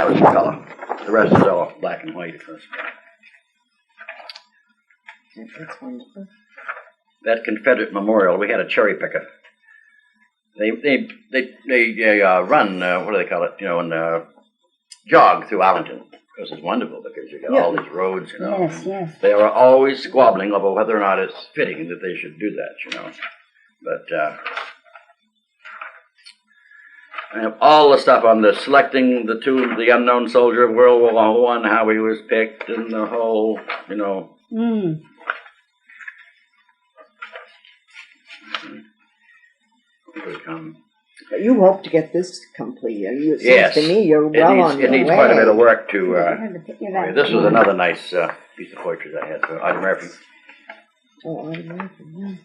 was in color. The rest is all black and white, of course. That's wonderful. That Confederate memorial, we had a cherry picker. They run, what do they call it? You know, and jog through Arlington. Because it's wonderful because you got all these roads, you know. Yes, yes. They are always squabbling over whether or not it's fitting that they should do that, you know. But I have all the stuff on the selecting the unknown soldier of World War I, how he was picked, and the whole, you know. Mm. You hope to get this complete. It Yes. seems to me you're well on your way. It needs quite a bit of work to. This was Yeah. another nice piece of poetry that I had for Audie Murphy. Oh, I know. Yeah.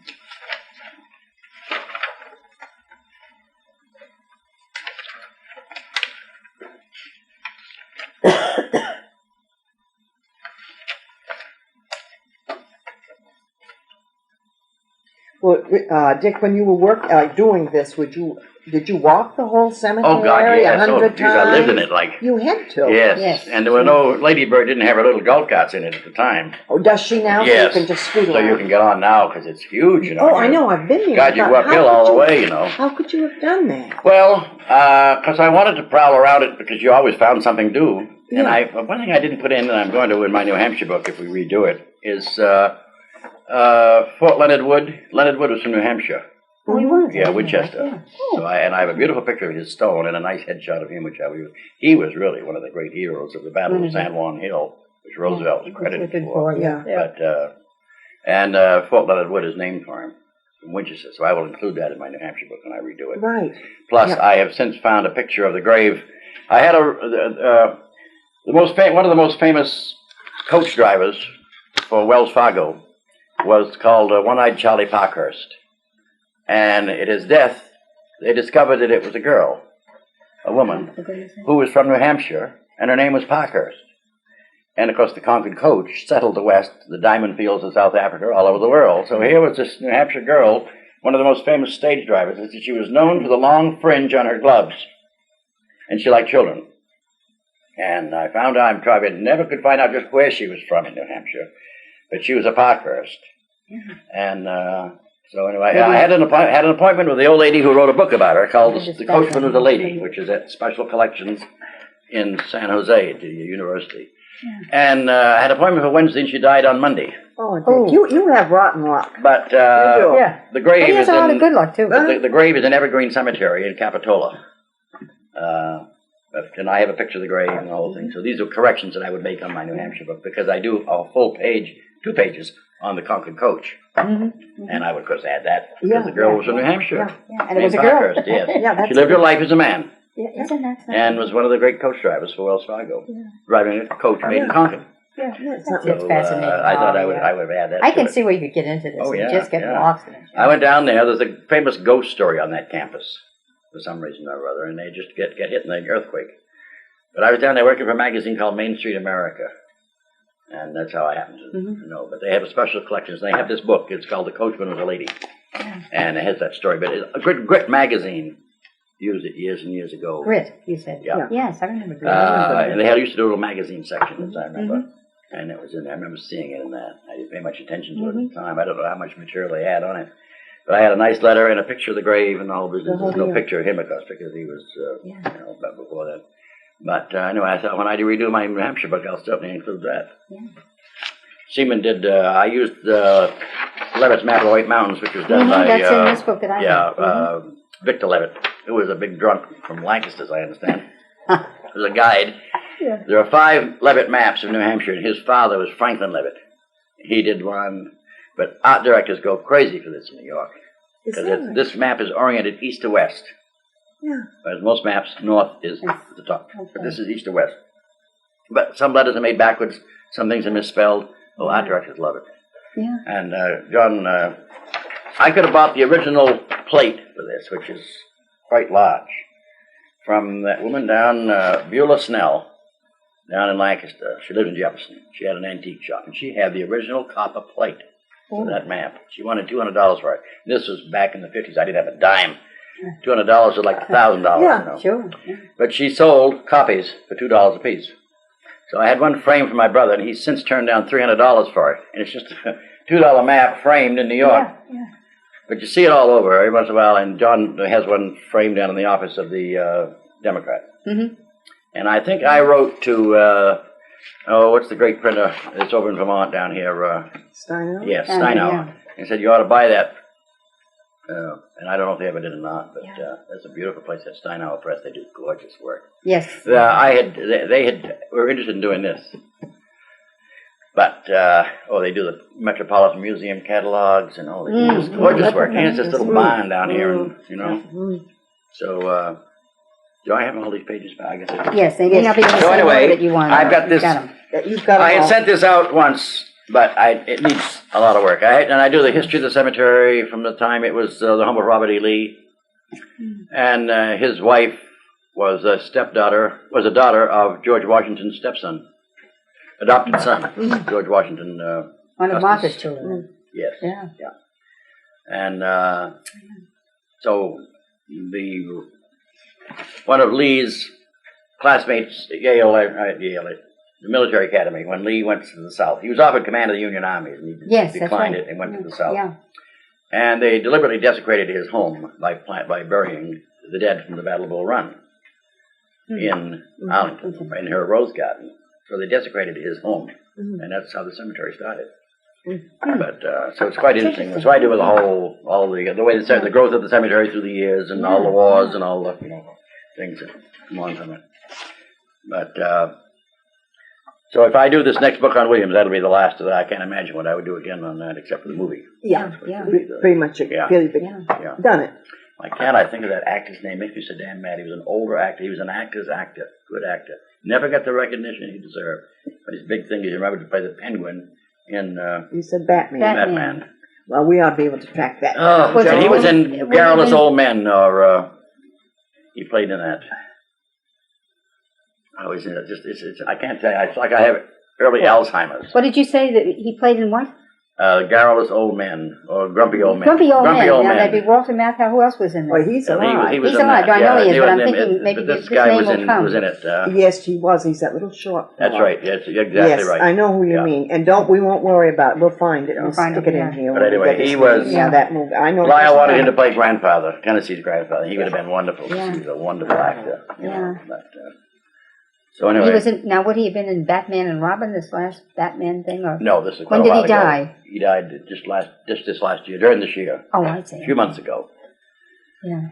Well, Dick, when you were doing this, did you walk the whole cemetery? Oh God, yes. 100 geez, I lived in times? it like. You had to. Yes. Yes. And there were no Lady Bird didn't have her little golf carts in it at the time. Oh, does she now? Yes. So you can just scoot So around. you can get on now because it's huge, you know. Oh, I know. I've been there. God, you go uphill all the way, you know. How could you have done that? Well, because I wanted to prowl around it because you always found something new. And Yeah. one thing I didn't put in, and I'm going to in my New Hampshire book if we redo it, is Fort Leonard Wood. Leonard Wood was from New Hampshire. Oh, he was? Yeah, Winchester. Yeah. So I have a beautiful picture of his stone and a nice headshot of him, he was really one of the great heroes of the Battle of San Juan Hill, which Roosevelt was credited for. Yeah. But and Fort Leonard Wood is named for him from Winchester, so I will include that in my New Hampshire book when I redo it. Right. Plus, Yeah. I have since found a picture of the grave. I had one of the most famous coach drivers for Wells Fargo was called One-Eyed Charlie Parkhurst. And at his death, they discovered that it was a girl, a woman, who was from New Hampshire, and her name was Parkhurst. And, of course, the Concord coach settled the West, the diamond fields of South Africa, all over the world. So here was this New Hampshire girl, one of the most famous stage drivers. She was known for the long fringe on her gloves, and she liked children. And I found out, I never could find out just where she was from in New Hampshire, but she was a Parkhurst. And so anyway, I had an appointment with the old lady who wrote a book about her called The Coachman Was a Lady, which is at Special Collections in San Jose at the university. And I had an appointment for Wednesday, and she died on Monday. Oh, Dick, you have rotten luck. But the grave is a lot of good luck, too. The grave is in Evergreen Cemetery in Capitola. And I have a picture of the grave and the whole thing. So these are corrections that I would make on my New Hampshire book because I do a full page, 2 pages, on the Concord coach. And I would, of course, add that because the girl was from New Hampshire. And it was a girl. Parkhurst, yes. She lived her life as a man Isn't that something? and was one of the great coach drivers for Wells Fargo, driving a coach made in Concord. It's So, fascinating. I thought I would add that. I to can it. see where you could get into this. Oh, You yeah, just get yeah. lost in it. I went down there. There's a famous ghost story on that campus for some reason or other, and they just get hit in the earthquake. But I was down there working for a magazine called Main Street America, and that's how I happened to know. But they have a special collections. They have this book. It's called The Coachman Was a Lady, and it has that story. But it's a Grit magazine used it years and years ago. Grit, you said. Yeah. Yes, I remember Grit. And they used to do a little magazine section, as I remember. And it was in there. I remember seeing it in that. I didn't pay much attention to it at the time. I don't know how much material they had on it. But I had a nice letter and a picture of the grave and the whole business. There's no picture of him, of course, because he was, before that. But anyway, I thought when I redo my New Hampshire book, I'll certainly include that. Yeah. Seaman did, I used Leavitt's Map of the White Mountains, which was done by... That's in this book that I have. Victor Leavitt, who was a big drunk from Lancaster, as I understand. He was a guide. Yeah. There are 5 Leavitt maps of New Hampshire, and his father was Franklin Leavitt. He did one, but art directors go crazy for this in New York. Because this map is oriented east to west. Yeah. Whereas most maps, north is the top. But this is east or west. But some letters are made backwards. Some things are misspelled. Well, art directors love it. Yeah. And John, I could have bought the original plate for this, which is quite large, from that woman down, Beulah Snell, down in Lancaster. She lived in Jefferson. She had an antique shop, and she had the original copper plate for that map. She wanted $200 for it. This was back in the 50s. I didn't have a dime. $200 was like $1,000. Yeah, you know? Sure. Yeah. But she sold copies for $2 a piece. So I had one framed for my brother, and he's since turned down $300 for it. And it's just a $2 map framed in New York. Yeah. But you see it all over every once in a while, and John has one framed down in the office of the Democrat. Mm-hmm. And I think I wrote to, what's the great printer that's over in Vermont down here? Steinauer? Yes, Steinauer. And said, you ought to buy that. And I don't know if they ever did or not, but that's a beautiful place, that Steinauer Press. They do gorgeous work. Yes. They were interested in doing this. But, they do the Metropolitan Museum catalogs, and they do this gorgeous work. And it's this little barn down here, and, you know. So, do I have all these pages back? I guess Yes, they may not be in the so same anyway, order that you want. I've got this. You've got I had all. sent this out once, but it needs a lot of work. I do the history of the cemetery from the time it was the home of Robert E. Lee. And his wife was a daughter of George Washington's stepson. Adopted son, George Washington. One of Custis. Martha's children. Yes. Yeah. And so one of Lee's classmates at Yale, the military academy, when Lee went to the South, he was offered command of the Union armies, and he declined it and went to the South. Yeah. And they deliberately desecrated his home by burying the dead from the Battle of Bull Run in Arlington, in her rose garden. So they desecrated his home, and that's how the cemetery started. But so it's quite interesting. So I do with all the way the growth of the cemetery through the years, and all the wars and all the things that come on from it. But so if I do this next book on Williams, that'll be the last of that. I can't imagine what I would do again on that, except for the movie. Yeah. Pretty much really big. Yeah. Done it. Why can't I think of that actor's name? Makes me so damn mad. He was an older actor. He was an actor's actor. Good actor. Never got the recognition he deserved. But his big thing is he remembered to play the Penguin in... you said Batman. Batman. Well, we ought to be able to track that. Oh, and he was in Garrulous Old Men, or he played in that. Oh, he's in it. I can't tell you. It's like I have early Alzheimer's. What did you say that he played in what? Garrulous Old Men, or Grumpy Old Men. Grumpy Old Men. Now, that'd be Walter Matthau. Who else was in there? Well, he's alive. He's alive. I know he is, but I'm thinking maybe this his guy name was will come. was in it. Yes, he was. He's that little short fellow. That's right. Yes, exactly yes, right. I know who you mean. And we won't worry about it. We'll find it. We'll stick it in here. But anyway, he was... Yeah, that movie. I know. Lyle wanted him to play grandfather, Tennessee's grandfather. He would have been wonderful. Yeah. He was a wonderful actor. But, so anyway... He was in, now, would he have been in Batman and Robin, this last Batman thing? Or? No, this is when did he die? He died just this last year, during this year. Oh, I see. A few months ago. Yeah.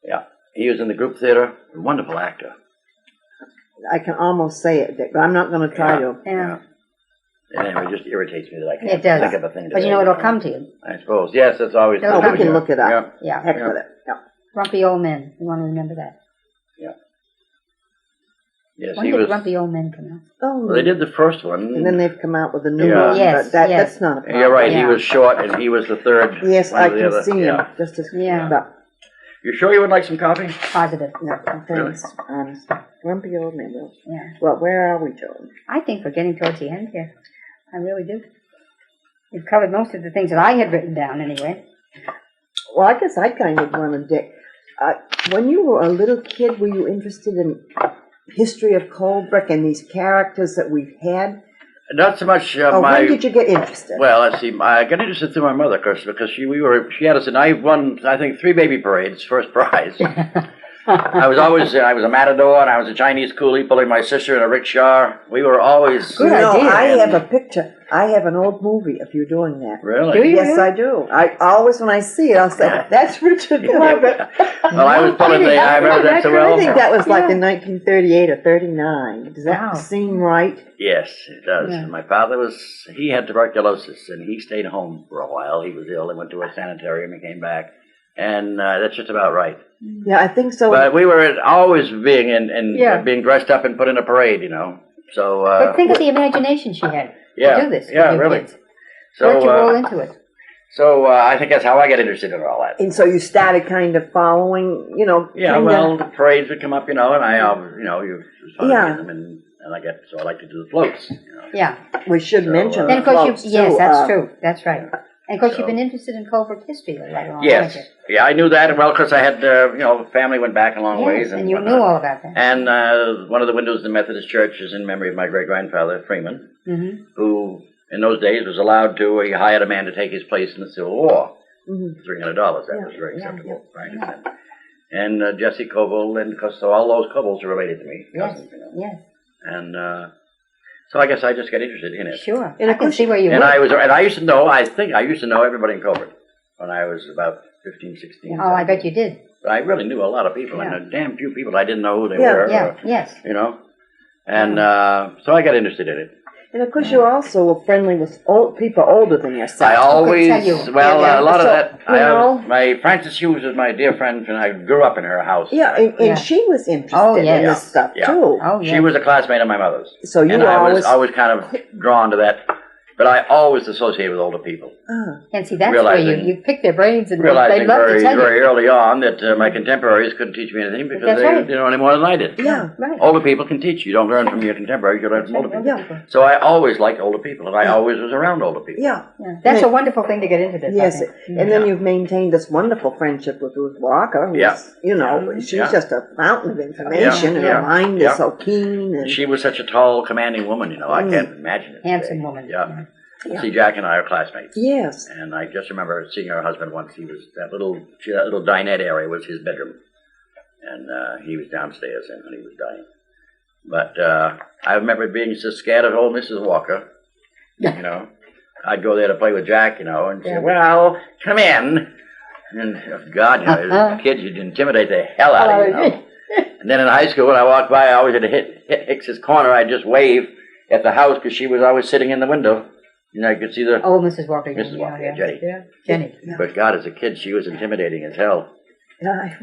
Yeah. He was in the group theater. A wonderful actor. I can almost say it, Dick, but I'm not going to try to. Yeah. And anyway, it just irritates me that I can't think of a thing. But it'll come to you. I suppose. Yes, that's always... We can look it up. Yeah. Heck with it. Yeah. Grumpy Old Men. You want to remember that. Yeah. Yes, when did Grumpy Old Men come out? Oh, well, they did the first one. And then they've come out with a new one. Yes, but that's not a problem. You're right, he was short, and he was the third. Yes, I can see him. Just as... You sure you would like some coffee? Positive. No, thanks. Really? Honestly. Grumpy Old Men. Yeah. Well, where are we, Joan? I think we're getting towards the end here. I really do. You've covered most of the things that I had written down, anyway. Well, I guess I kind of want to, Dick. When you were a little kid, were you interested in history of Coldbrook and these characters that we've had? Not so much. When did you get interested? Well, let's see. I got interested through my mother, because she had us, and I won, I think, 3 baby parades, first prize. I was a matador, and I was a Chinese coolie pulling my sister in a rickshaw. We were always... Good idea. I have a picture. I have an old movie of you doing that. Really? Do you? Yes, I do. I always, when I see it, I'll say, that's Richard Leavitt. Well, I was pulling I remember that so well. I think that was like in 1938 or 39. Does that seem right? Yes, it does. Yeah. My father he had tuberculosis, and he stayed home for a while. He was ill. He went to a sanitarium and came back. And that's just about right. Yeah, I think so. But we were always being dressed up and put in a parade, So. But think of the imagination she had to do this. Yeah, really. Kids. So Where'd you roll into it? So I think that's how I got interested in all that. And so you started kind of following, Yeah, well, the parades would come up, and I, you was fun to get them, and I like to do the floats. Yeah. We should mention Then, of the course, floats, yes, too. that's true. That's right. And, of course, you've been interested in Colebrook history later on, Yes. haven't Yeah, I knew that. Well, because I had, family went back a long you? ways. Yes, and you knew all about that. And one of the windows of the Methodist Church is in memory of my great-grandfather, Freeman, who, in those days, was allowed to, he hired a man to take his place in the Civil War. $300. That was very acceptable, right? And Jesse Coble, and so all those Cobles are related to me. Yes, Cousins, yes. And so I guess I just got interested in it. Sure. And I can see where you were. And I used to know, I think I used to know everybody in Colbert when I was about 15, 16. Oh, I bet you did. But I really knew a lot of people, and a damn few people I didn't know who they Yeah. were. Yeah, yes. And so I got interested in it. And of course, you also were friendly with people older than yourself. I always, tell you. a lot of that. You My Frances Hughes was my dear friend, and I grew up in her house. Yeah, and she was interested in this stuff too. Oh, She was a classmate of my mother's. So you and were I was always kind of drawn to that. But I always associated with older people. And see, that's where you pick their brains and realizing they love to tell you. very early on that my contemporaries couldn't teach me anything because they didn't know any more than I did. Yeah, right. Older people can teach you. You don't learn from your contemporaries, you learn from older people. Yeah. So I always liked older people, and I always was around older people. Yeah. That's a wonderful thing to get into this. Yes, and then you've maintained this wonderful friendship with Ruth Walker. Who's, she's just a fountain of information, and her mind is so keen. And she was such a tall, commanding woman, I can't imagine it. Handsome woman. Yeah. See, Jack and I are classmates. Yes. And I just remember seeing her husband once. He was that little dinette area was his bedroom, and he was downstairs, and he was dying. But I remember being so scared of old Mrs. Walker. I'd go there to play with Jack, and say, "Well, come in." And God, as kids, you'd intimidate the hell out of you. And then in high school, when I walked by, I always had to hit Hicks's corner. I'd just wave at the house because she was always sitting in the window. I could see the... Oh, Mrs. Walker. Mrs. Walker, Jenny. Yeah, Jenny. But God, as a kid, she was intimidating as hell. Yeah.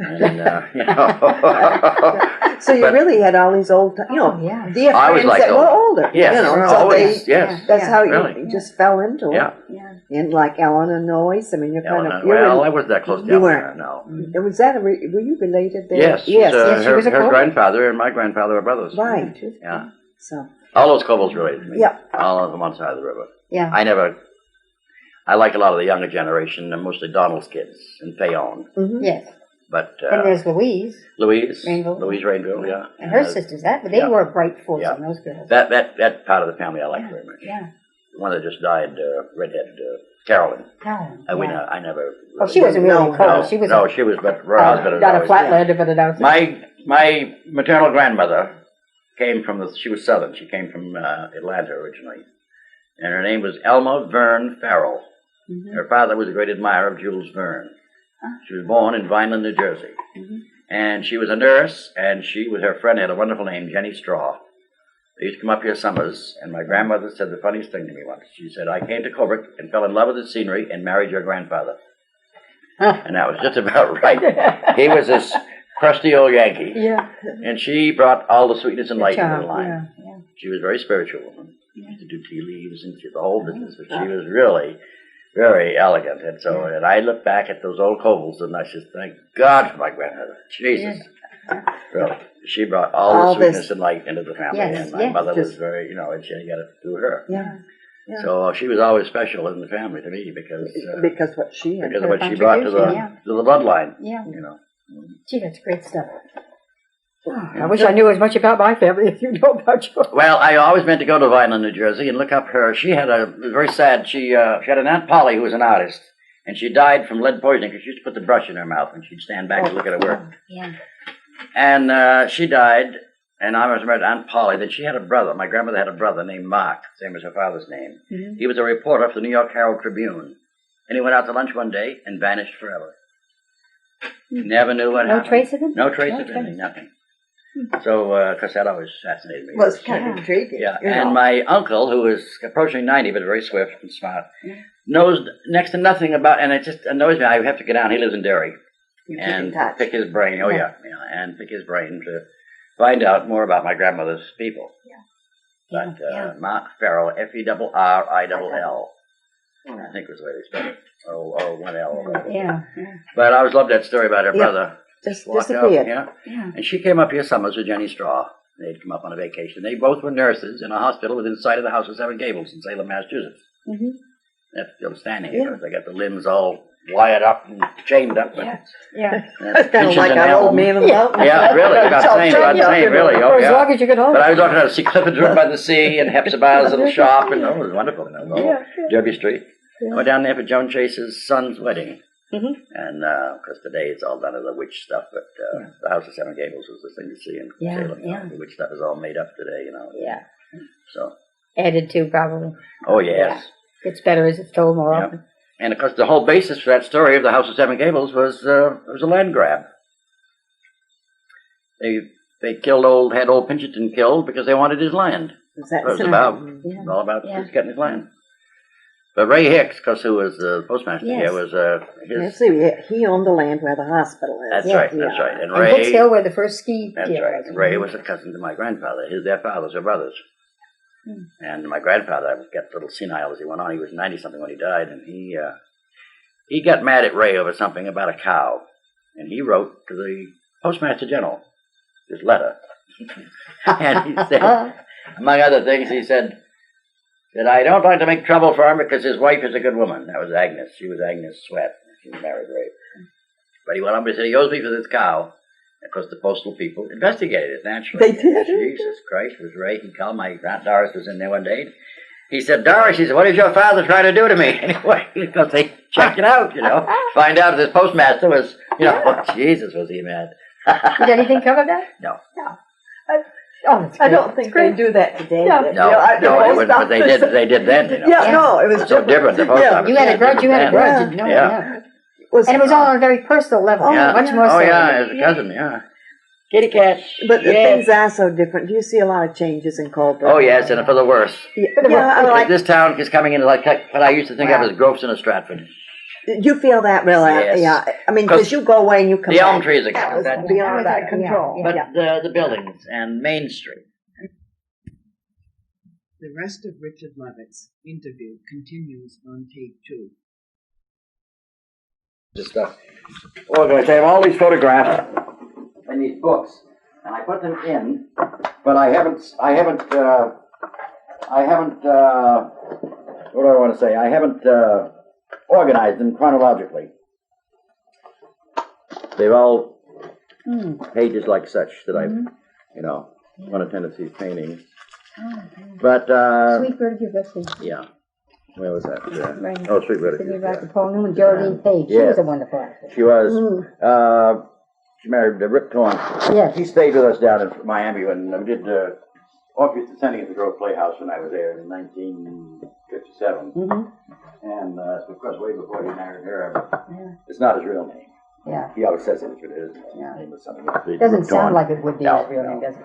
And, so you really had all these old, dear friends that were older. Yes, always. Yes. That's how you just fell into it. Yeah. And like Eleanor Noyes, I mean, you're kind of... Well, I wasn't that close to Eleanor, no. Was that were you related there? Yes. Yes. She was a her grandfather and my grandfather were brothers. Right. Yeah. So. All those Cobles related to me. Yeah. All of them on the side of the river. Yeah. I like a lot of the younger generation, and mostly Donald's kids and Fayonne. Mm-hmm. Yes. But and there's Louise Rainville, yeah. And her sisters, they were a bright force in those girls. That part of the family I like very much. Yeah. The one that just died, redhead, Carolyn. I never. Really she wasn't really cold. She was. No, she was, but her husband. Not a Flatlander, but an outsider. My maternal grandmother came from she was Southern. She came from Atlanta originally, and her name was Elma Verne Farrell. Mm-hmm. Her father was a great admirer of Jules Verne. She was born in Vineland, New Jersey. Mm-hmm. And she was a nurse, and she, with her friend, had a wonderful name, Jenny Straw. They used to come up here summers, and my grandmother said the funniest thing to me once. She said, I came to Colbert and fell in love with the scenery and married your grandfather. And that was just about right. He was this crusty old Yankee. Yeah. And she brought all the sweetness and light into the line. Yeah. She was a very spiritual woman. She used to do tea leaves and the whole business, but she was really... very elegant, and so and I look back at those old Cobles, and I said, "Thank God for my grandmother." Jesus, really, she brought all the sweetness and light into the family, and my mother was very, and she got it through her. Yeah. So she was always special in the family to me because what she brought to the bloodline. Yeah, Gee, that's great stuff. I wish I knew as much about my family as you know about yours. Well, I always meant to go to Vineland, New Jersey, and look up her. She had it was very sad. She had an Aunt Polly who was an artist, and she died from lead poisoning because she used to put the brush in her mouth when she'd stand back and look at her work. Yeah. And she died, and I was married to Aunt Polly. Then she had a brother. My grandmother had a brother named Mark, same as her father's name. Mm-hmm. He was a reporter for the New York Herald Tribune, and he went out to lunch one day and vanished forever. Never knew what happened. No trace of him? No trace of anything, nothing. So, because that always fascinated me. Well, it's kind of intriguing. Yeah, you and know. my uncle, who is approaching 90, but very swift and smart, knows next to nothing about, and it just annoys me. I have to get down. He lives in Derry. You keep And in touch. pick his brain. Oh, yeah. And pick his brain to find out more about my grandmother's people. Yeah. But Mark Farrell, Ferrill, I think was the way they spelled it. Or one L. Yeah. But I always loved that story about her brother. Just Walked disappeared. out, And she came up here summers with Jenny Straw. They'd come up on a vacation. They both were nurses in a hospital within sight of the house of Seven Gables in Salem, Massachusetts. Mm-hmm. That's still standing because they got the limbs all wired up and chained up. That's kind of like an old man in the mountains. Yeah, really. About the same, really. Oh, as long as you could hold But it. I was walking out to see Clifford's Room by the Sea and Hepzibah's little shop, and it was wonderful. Derby Street. I went down there for Joan Chase's son's wedding. And, of course, today it's all done as the witch stuff, but the House of Seven Gables was the thing to see in Salem. The witch stuff is all made up today, Yeah. So. Added to, probably. Oh, yes. It's better as it's told more often. And, of course, the whole basis for that story of the House of Seven Gables was a land grab. They had old Pincherton killed because they wanted his land. It was all about just getting his land. But Ray Hicks, who was the postmaster here, was he owned the land where the hospital is. That's right. And Ray, Hicks Hill, where the first ski. That's right. And Ray was a cousin to my grandfather. Their fathers are brothers. And my grandfather got a little senile as he went on. He was 90-something when he died, and he got mad at Ray over something about a cow. And he wrote to the Postmaster General his letter. And he said, among other things, he said that I don't like to make trouble for him because his wife is a good woman. That was Agnes. She was Agnes Sweat. She married Ray. But he went on and said, he owes me for this cow. Of course, the postal people investigated it, naturally. They did? Jesus Christ, it was Ray. He called my Aunt Doris was in there one day. He said, Doris, he said, what is your father trying to do to me? Anyway, because they checked it out, Find out this postmaster was, Jesus, was he mad. Did anything cover that? No. I don't think they do that today. No, but they did then, it was so different. The post office. You had a grudge, And it was all on a very personal level. Much more so. Oh, yeah, as a cousin, Kitty cat. But things are so different. Do you see a lot of changes in Coldbrook? Oh, yes, and for the worse. This town is coming into like what I used to think of as Groveson and Stratford. You feel that really? Yes. Yeah. I mean, because you go away and you come back. The elm trees are That was beyond our control. But the buildings and Main Street. The rest of Richard Leavitt's interview continues on tape 2. Just organized. I have all these photographs and these books, and I put them in, but I haven't. What do I want to say? I haven't organized them chronologically. They've all pages like such that I've, one of Tennessee's paintings. But Sweet Bird of your Vessel. Yeah. Where was that? Right. Oh, Sweet Bird. Thinking about the Paul Newman, Geraldine Page. She was a wonderful actress. She was. She married Rip Torn. Yes. He stayed with us down in Miami when we did Orpheus Descending at the Grove Playhouse when I was there in 1957. And of course, way before he married her. But it's not his real name. Yeah. He always says it his name was something. It doesn't sound like it would be his real name, does it?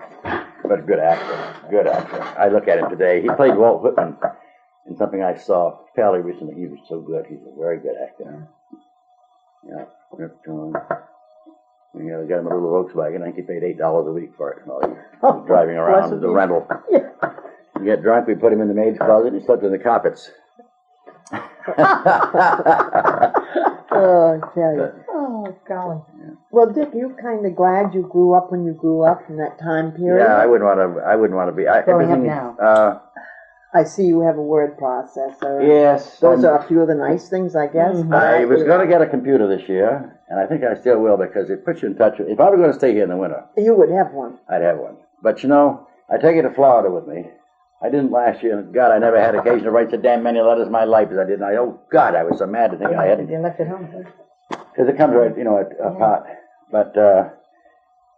But a good actor. Good actor. I look at him today. He played Walt Whitman in something I saw fairly recently. He was so good. He's a very good actor. Yeah. Rip Torn. We got him a little Volkswagen. I think he paid $8 a week for it while he was driving around as a rental. You get drunk, we put him in the maid's closet, and he slept in the carpets. Oh, I tell you. Oh, golly. Well, Dick, you kind of glad you grew up when you grew up in that time period? Yeah, I wouldn't want to be. Growing up now. I see you have a word processor. Yes. Those are a few of the nice things, I guess. I was going to get a computer this year, and I think I still will because it puts you in touch with. If I were going to stay here in the winter, You would have one. I'd have one. But I take it to Florida with me. I didn't last year, and God, I never had occasion to write so damn many letters in my life as I did. And oh God, I was so mad to think I hadn't. You left it home, Because it comes right, apart. But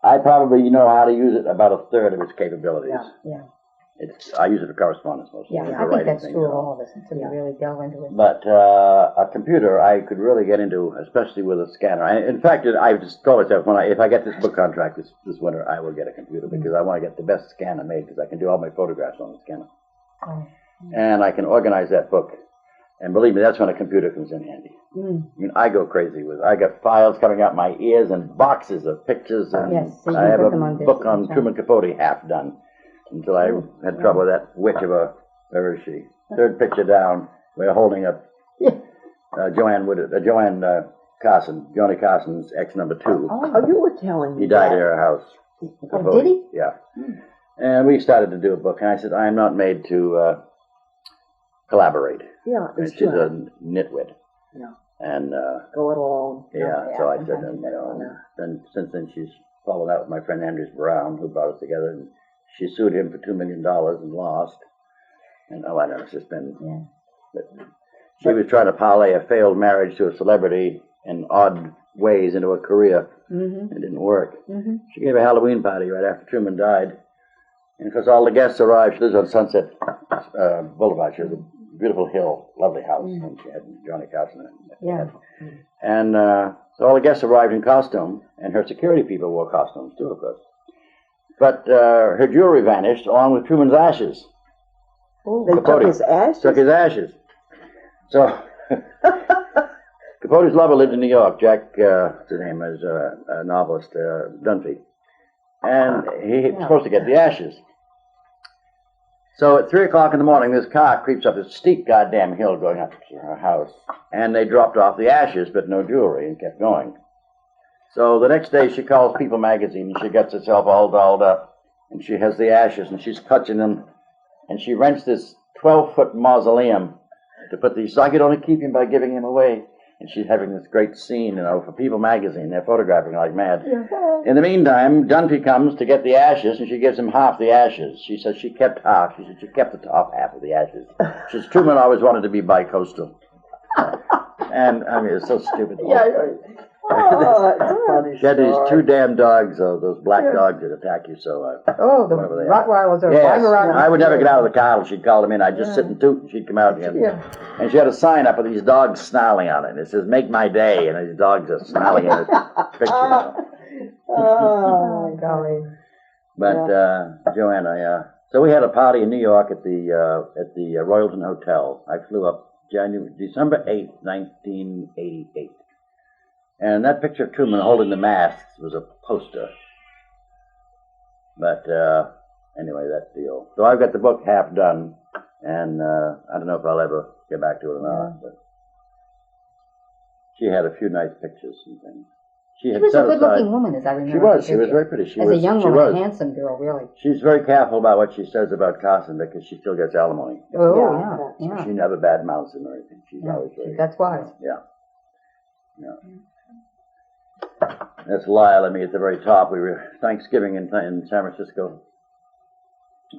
I probably know how to use it about a third of its capabilities. Yeah. I use it for correspondence mostly. Yeah, I think that's true of all of us until you really delve into it. But a computer, I could really get into, especially with a scanner. In fact, I just told myself, if I get this book contract this winter, I will get a computer because I want to get the best scanner made because I can do all my photographs on the scanner. Oh. And I can organize that book. And believe me, that's when a computer comes in handy. I mean, I go crazy with it. I got files coming out my ears and boxes of pictures. And so I have a book on Truman Capote half done until I had trouble with that witch of a, where is she? Third picture down, we're holding up Joanne Carson, Johnny Carson's ex number 2. Oh, you were telling me. He died at her house. Oh, did he? Yeah. And we started to do a book, and I said, I am not made to collaborate. Yeah, it's she's a nitwit. Yeah. And go it alone. Yeah, so I said, then since then she's followed out with my friend Andrews Brown, who brought us together, and she sued him for $2 million and lost. And I don't know, it's just been. But she was trying to parlay a failed marriage to a celebrity in odd ways into a career. It didn't work. She gave a Halloween party right after Truman died, and because all the guests arrived, she lives on Sunset Boulevard. She has a beautiful hill, lovely house, and she had Johnny Carson in it. And so all the guests arrived in costume, and her security people wore costumes too, of course. But her jewelry vanished along with Truman's ashes. Oh, they took his ashes? Took his ashes. So, Capote's lover lived in New York. Jack, what's his name, is a novelist, Dunphy. And he was supposed to get the ashes. So at 3 o'clock in the morning, this car creeps up this steep goddamn hill going up to her house. And they dropped off the ashes, but no jewelry, and kept going. So the next day she calls People magazine, and she gets herself all dolled up, and she has the ashes, and she's clutching them, and she rents this 12-foot mausoleum to put these, so I could only keep him by giving him away. And she's having this great scene, for People magazine. They're photographing like mad. In the meantime, Dunphy comes to get the ashes, and she gives him half the ashes. She says she kept half. She said she kept the top half of the ashes. She says, Truman always wanted to be bi-coastal. And, I mean, it's so stupid. Oh, that's funny. She had these 2 damn dogs, those black dogs that attack you, so... the Rottweilers are yes, I would never get out of the car till she'd call them in. I'd just sit and toot, and she'd come out again. And she had a sign up with these dogs snarling on it. And it says, "Make my day," and these dogs are snarling in this picture. Oh, golly. But, Joanna, so we had a party in New York at the Royalton Hotel. I flew up December 8th, 1988. And that picture of Truman holding the masks was a poster. But anyway, that's the deal. So I've got the book half done, and I don't know if I'll ever get back to it or not. But she had a few nice pictures and things. She was a good-looking woman, as I remember. She was. She was very pretty. As a young woman, a handsome girl, really. She's very careful about what she says about Carson because she still gets alimony. Oh, yeah. She never badmouths him or anything. She's always very... That's wise. Yeah. That's Lyle and me at the very top. We were Thanksgiving in San Francisco.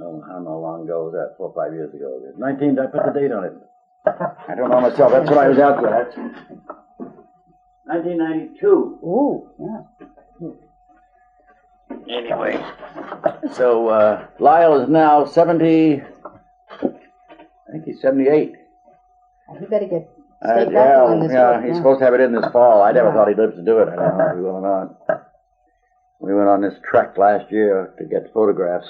Oh, how long ago was that? 4 or 5 years ago. I put the date on it. I don't know myself. That's what I was out there. That's 1992. Ooh, yeah. Anyway, so Lyle is now 70. I think he's 78. You better get... He's supposed to have it in this fall. I never thought he'd live to do it. I don't know if he will or not. We went on this trek last year to get photographs.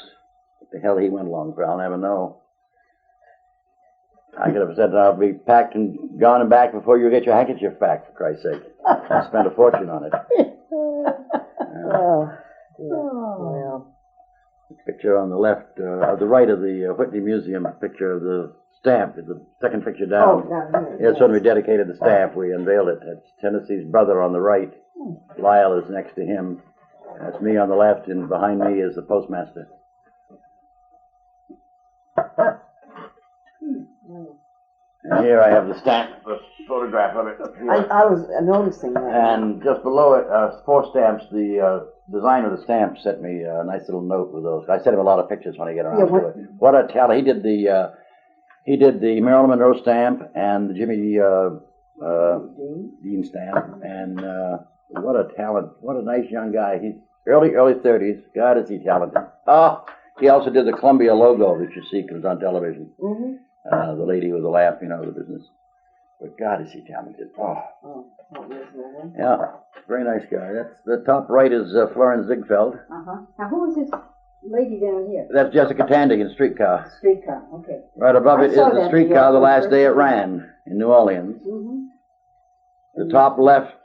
What the hell he went along for, I'll never know. I could have said I'll be packed and gone and back before you get your handkerchief back, for Christ's sake. I spent a fortune on it. Well. The picture on the left, the right of the Whitney Museum, picture of the stamp, the second picture down. It's when we dedicated the stamp. We unveiled it. That's Tennessee's brother on the right. Lyle is next to him. That's me on the left, and behind me is the postmaster. And here I have the stamp, the photograph of it up here. I was noticing that. And just below it, 4 stamps. The designer of the stamp sent me a nice little note with those. I sent him a lot of pictures when I get around to it. What a talent! He did the Marilyn Monroe stamp and the Jimmy Dean stamp, and what a talent! What a nice young guy. He's early 30s. God, is he talented! Oh, He also did the Columbia logo that you see comes on television. Mm-hmm. The lady with the lamp, you know, the business. But God, is he talented. Oh. Yeah, very nice guy. That's the top right is Florence Ziegfeld. Now, who is this lady down here? That's Jessica Tandy in Streetcar. Streetcar, okay. Right above it is the Streetcar, the last day it ran in New Orleans. The top left,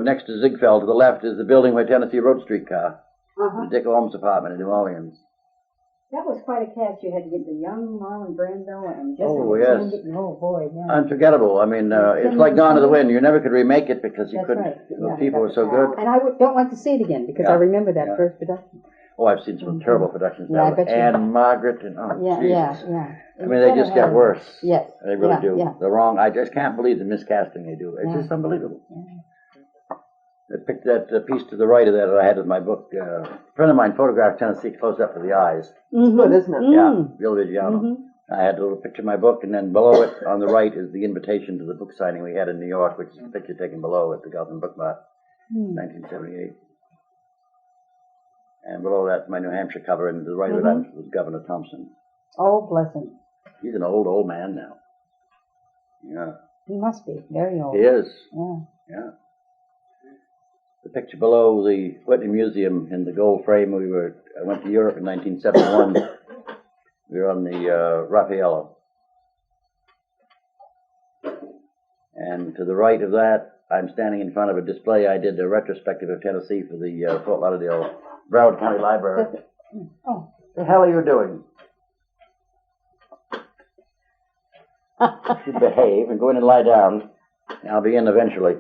next to Ziegfeld, to the left is the building where Tennessee Road Streetcar. The Dick Holmes apartment in New Orleans. That was quite a cast. You had to get the young Marlon Brando and Jessica Tandy. Oh, boy, yeah. Unforgettable. I mean, it's like Gone to the Wind. You never could remake it because you couldn't. Right. The people were so good. And I don't like to see it again because I remember that first production. Oh, I've seen some terrible productions now. And Margaret and Jesus. I mean, they just get worse. Yes. They really do. The wrong. I just can't believe the miscasting they do. It's just unbelievable. I picked that piece to the right of that I had in my book. A friend of mine photographed Tennessee close up to the eyes. It's good, isn't it? Yeah, Bill Vigiano. I had a little picture of my book, and then below it on the right is the invitation to the book signing we had in New York, which is the picture taken below at the Gotham Book Mart, 1978. And below that, my New Hampshire cover, and to the right of that was Governor Thompson. Oh, bless him. He's an old man now. Yeah. He must be very old. He is. Yeah. The picture below the Whitney Museum in the gold frame. I went to Europe in 1971. We were on the Raffaello. And to the right of that, I'm standing in front of a display. I did a retrospective of Tennessee for the Fort Lauderdale Broward County Library. Oh. The hell are you doing? You behave and go in and lie down. I'll be in eventually.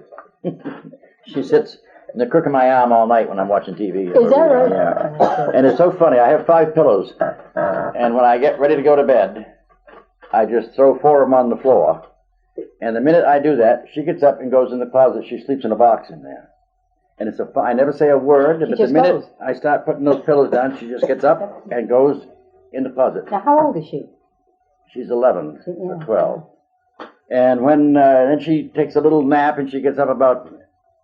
She sits in the crook of my arm all night when I'm watching TV. Is that right? Yeah. And it's so funny. I have 5 pillows. And when I get ready to go to bed, I just throw 4 of them on the floor. And the minute I do that, she gets up and goes in the closet. She sleeps in a box in there. And it's I never say a word, but the minute I start putting those pillows down, she just gets up and goes in the closet. Now, how old is she? She's 11 or 12. And when then she takes a little nap and she gets up about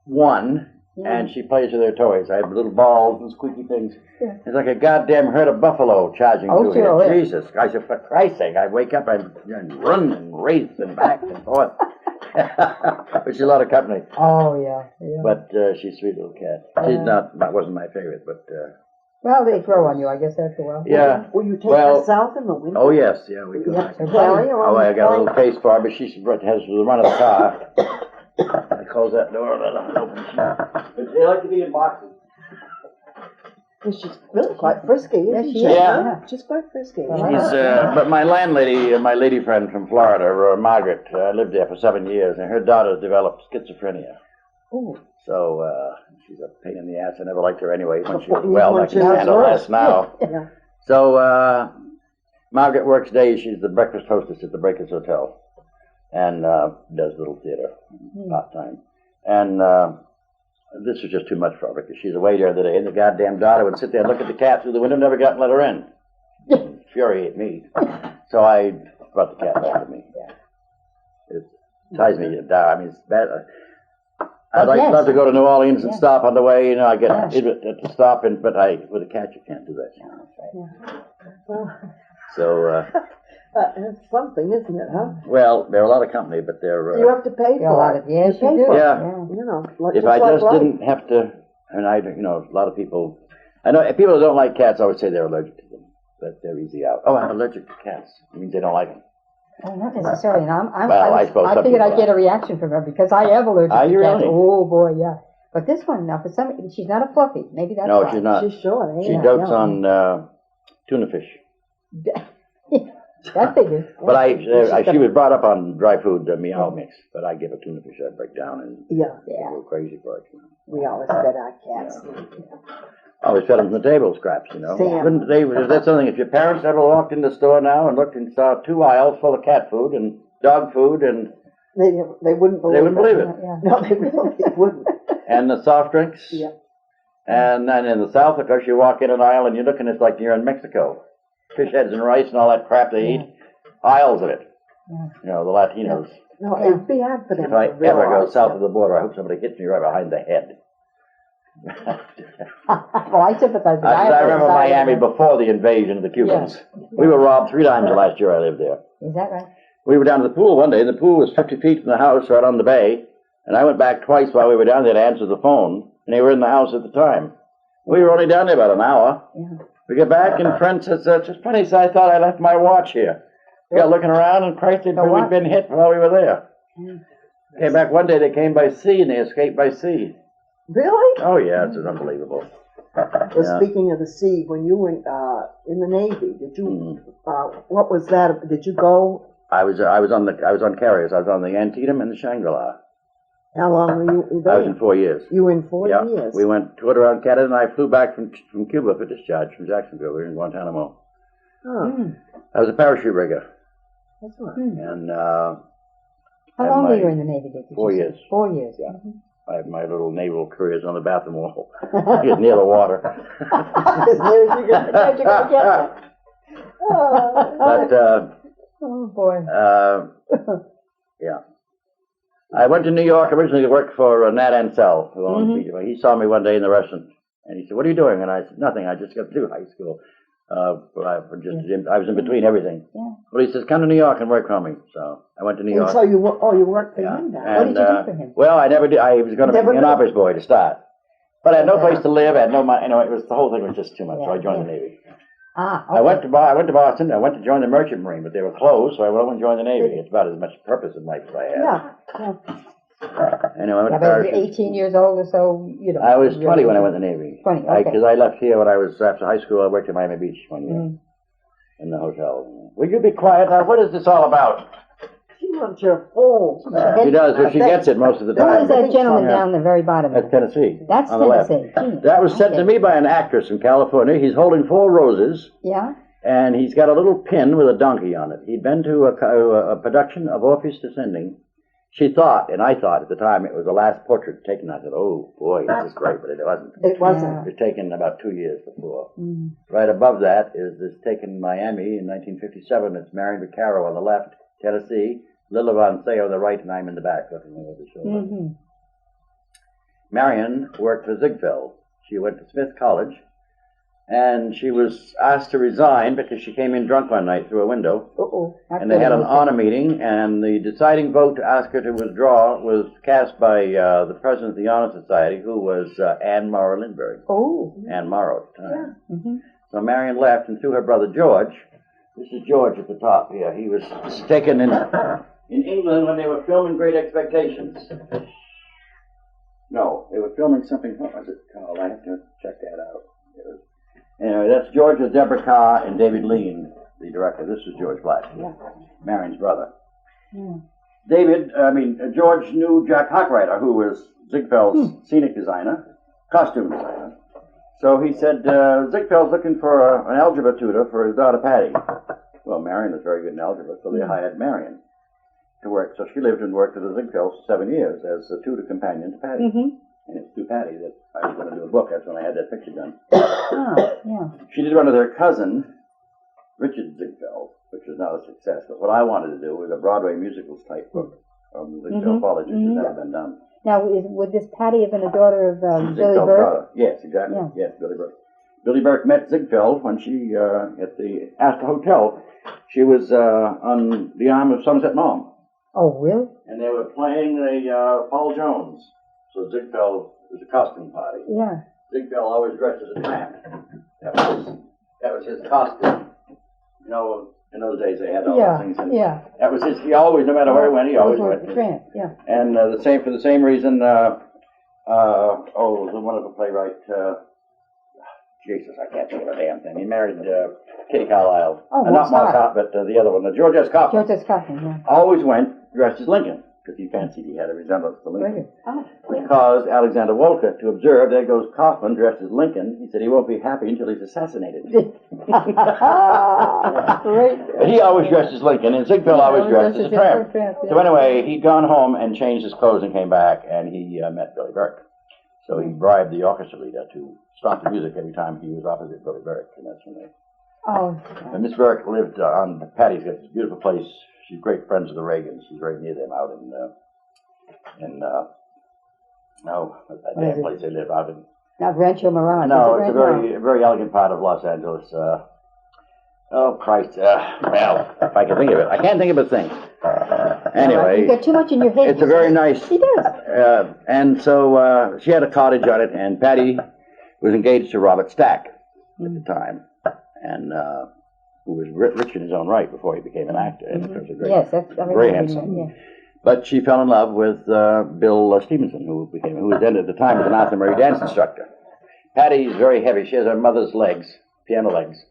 1 and she plays with her toys. I have little balls and squeaky things. It's like a goddamn herd of buffalo charging through here. Jesus, I said, for Christ's sake, I wake up and run and race and back and forth. But she's a lot of company. Oh, yeah. But she's a sweet little cat. She's wasn't my favorite, but... well, they grow on you, I guess, after a while. Yeah. Will you take her south in the winter? Oh, yes. Yeah, we go back. Oh, I got a little taste for her, but she has the run of the car. I close that door, let her open. But they like to be in boxes. Well, she's really quite frisky, isn't she? Yeah. She's quite frisky. But my landlady, my lady friend from Florida, Margaret, lived there for 7 years, and her daughter developed schizophrenia. Oh. So she's a pain in the ass. I never liked her anyway when she was well. I can handle less now. Yeah. So Margaret works days. She's the breakfast hostess at the Breakers Hotel, and does little theater part time. And this was just too much for her because she's away the other day, and the goddamn daughter would sit there and look at the cat through the window, never got and let her in. Infuriate me. So I brought the cat back with me. It ties me down. I mean, it's bad. I'd love to go to New Orleans and stop on the way. You know, I get to stop, but with a cat you can't do that. So. It's something, isn't it, huh? Well, they're a lot of company, but they're... you have to pay for it. Yes, you do. Yeah. You know, if I just didn't have to... And a lot of people... I know people who don't like cats always say they're allergic to them, but they're easy out. Oh, I'm allergic to cats. It means they don't like them. Oh, not necessarily. And I figured I'd get a reaction from her because I am allergic to cats. Really? Oh, boy, yeah. But this one, now, for some... She's not a fluffy. Maybe that's why. No, she's not. She's short, ain't She dotes on tuna fish. That figures. But she was brought up on dry food meow mix, but I give her tuna fish, I break down and go crazy for it. We always fed our cats. I always fed them from the table scraps, you know. That's something, if your parents ever walked in the store now and looked and saw 2 aisles full of cat food and dog food and... They wouldn't believe it. Yeah. No, they really wouldn't. And the soft drinks. Yeah. And then in the South, of course, you walk in an aisle and you're looking, it's like you're in Mexico. Fish heads and rice and all that crap they eat. Aisles of it. Yeah. You know, the Latinos. No, it'd be hard for them. If I ever go south of the border, I hope somebody hits me right behind the head. Well, I sympathize with I remember Miami before. before the invasion of the Cubans. We were robbed 3 times the last year I lived there. Is that right? We were down to the pool one day, and the pool was 50 feet from the house right on the bay, and I went back twice while we were down there to answer the phone, and they were in the house at the time. We were only down there about an hour. Yeah. We get back, and friend says, it's just funny, so I thought I left my watch here. We got looking around, and Christ, we'd been hit while we were there. Came back one day, they came by sea, and they escaped by sea. Really? Oh, yeah, it's unbelievable. Well, speaking of the sea, when you were in the Navy, did you, what was that? Did you go? I was on carriers. I was on the Antietam and the Shangri-La. How long were you there? I was in 4 years. You were in 4 years? We toured around Canada, and I flew back from Cuba for discharge from Jacksonville. We were in Guantanamo. Oh. I was a parachute rigger. That's right. And how long were you in the Navy, Dick? 4 years. 4 years. Yeah. I had my little naval careers on the bathroom wall. Get near the water. As near as you could get. But, oh, boy. yeah. I went to New York originally to work for Nat Ansel, who owned me. He saw me one day in the restaurant, and he said, "What are you doing?" And I said, "Nothing. I just got through high school. But I was in between everything." Yeah. But he says, "Come to New York and work for me." So I went to New York. And so you worked for him then? What did you do for him? Well, I never did. I was going to be an office boy to start, but I had no place to live. I had no money. It was the whole thing was just too much. So I joined the Navy. Ah, okay. I went to Boston. I went to join the Merchant Marine, but they were closed, so I went over and joined the Navy. It's about as much purpose in life as I had. Yeah. Anyway, I went to But parachute. 18 years old or so, you know. I was 20 when I went to the Navy. 20, okay. Because I left here when I was after high school. I worked at Miami Beach 1 year in the hotel. Will you be quiet now? What is this all about? She wants your whole. She does, but she gets it most of the time. Who is that gentleman down the very bottom? That's Tennessee. That's on the Tennessee. left. That was sent to me by an actress in California. He's holding 4 roses. Yeah? And he's got a little pin with a donkey on it. He'd been to a production of Orpheus Descending. She thought, and I thought at the time, it was the last portrait taken. I said, "Oh boy, this is great," but it wasn't. It wasn't. It was taken about 2 years before. Right above that is this taken in Miami in 1957. It's Marion Vaccaro on the left, Tennessee, Lila Von Say on the right, and I'm in the back looking over the shoulder. Marion worked for Ziegfeld. She went to Smith College. And she was asked to resign because she came in drunk one night through a window. And they had an honor meeting, and the deciding vote to ask her to withdraw was cast by the president of the Honor Society, who was Anne Morrow Lindbergh. Anne Morrow at the time. So Marion left, and through her brother George, this is George at the top here, he was taken in England when they were filming Great Expectations. No, they were filming something, what was it called? I have to check that out. Anyway, that's George with Deborah Carr and David Lean, the director. This is George Black, Marion's brother. George knew Jack Hochreiter, who was Ziegfeld's scenic designer, costume designer. So he said, Ziegfeld's looking for an algebra tutor for his daughter Patty. Well, Marion was very good in algebra, so they hired Marion to work. So she lived and worked with the Ziegfelds for 7 years as a tutor companion to Patty. And it's through Patty that I was going to do a book. That's when I had that picture done. She did one with her cousin, Richard Ziegfeld, which was not a success. But what I wanted to do was a Broadway musicals type book from Ziegfeld College, which has never been done. Now, would this Patty have been a daughter of Billy Ziegfeld's Burke? daughter. Yes, exactly. Yes, Billy Burke. Billy Burke met Ziegfeld when she, at the Astor Hotel, she was on the arm of Somerset Maugham. Oh, really? And they were playing the Paul Jones. So Ziegfeld was a costume party. Ziegfeld always dressed as a tramp. That was his costume. You know, in those days they had all those things. And that was his. He always, no matter where he went, he always went. Tramp. And for the same reason. The wonderful playwright. Jesus, I can't think of a damn thing. He married Kitty Carlisle. Not Moss Hart, but the other one, George S. Kaufman. George S. Kaufman, Always went dressed as Lincoln, because he fancied he had a resemblance to Lincoln. Because Alexander Walcott, to observe, there goes Kaufman dressed as Lincoln. He said he won't be happy until he's assassinated. But he always dressed as Lincoln, and Ziegfeld always dressed as a tramp. So anyway, he'd gone home and changed his clothes and came back, and he met Billy Burke. So he bribed the orchestra leader to stop the music every time he was opposite Billy Burke, and that's when they... And Miss Burke lived on Patty's got this beautiful place. She's great friends with the Reagans. She's very near them out in that damn place they live out in Not Rancho Mirage. No, is it it's a very elegant part of Los Angeles. Oh, Christ. Well, if I can think of it. I can't think of a thing. Anyway. You got too much in your head. It's a very nice... He does. And so she had a cottage on it, and Patty was engaged to Robert Stack at the time, and who was rich in his own right before he became an actor. And was a great, yes, that's very handsome. Yeah. But she fell in love with Bill Stevenson, who was then at the time was an Arthur Murray dance instructor. Patty's very heavy. She has her mother's legs, piano legs,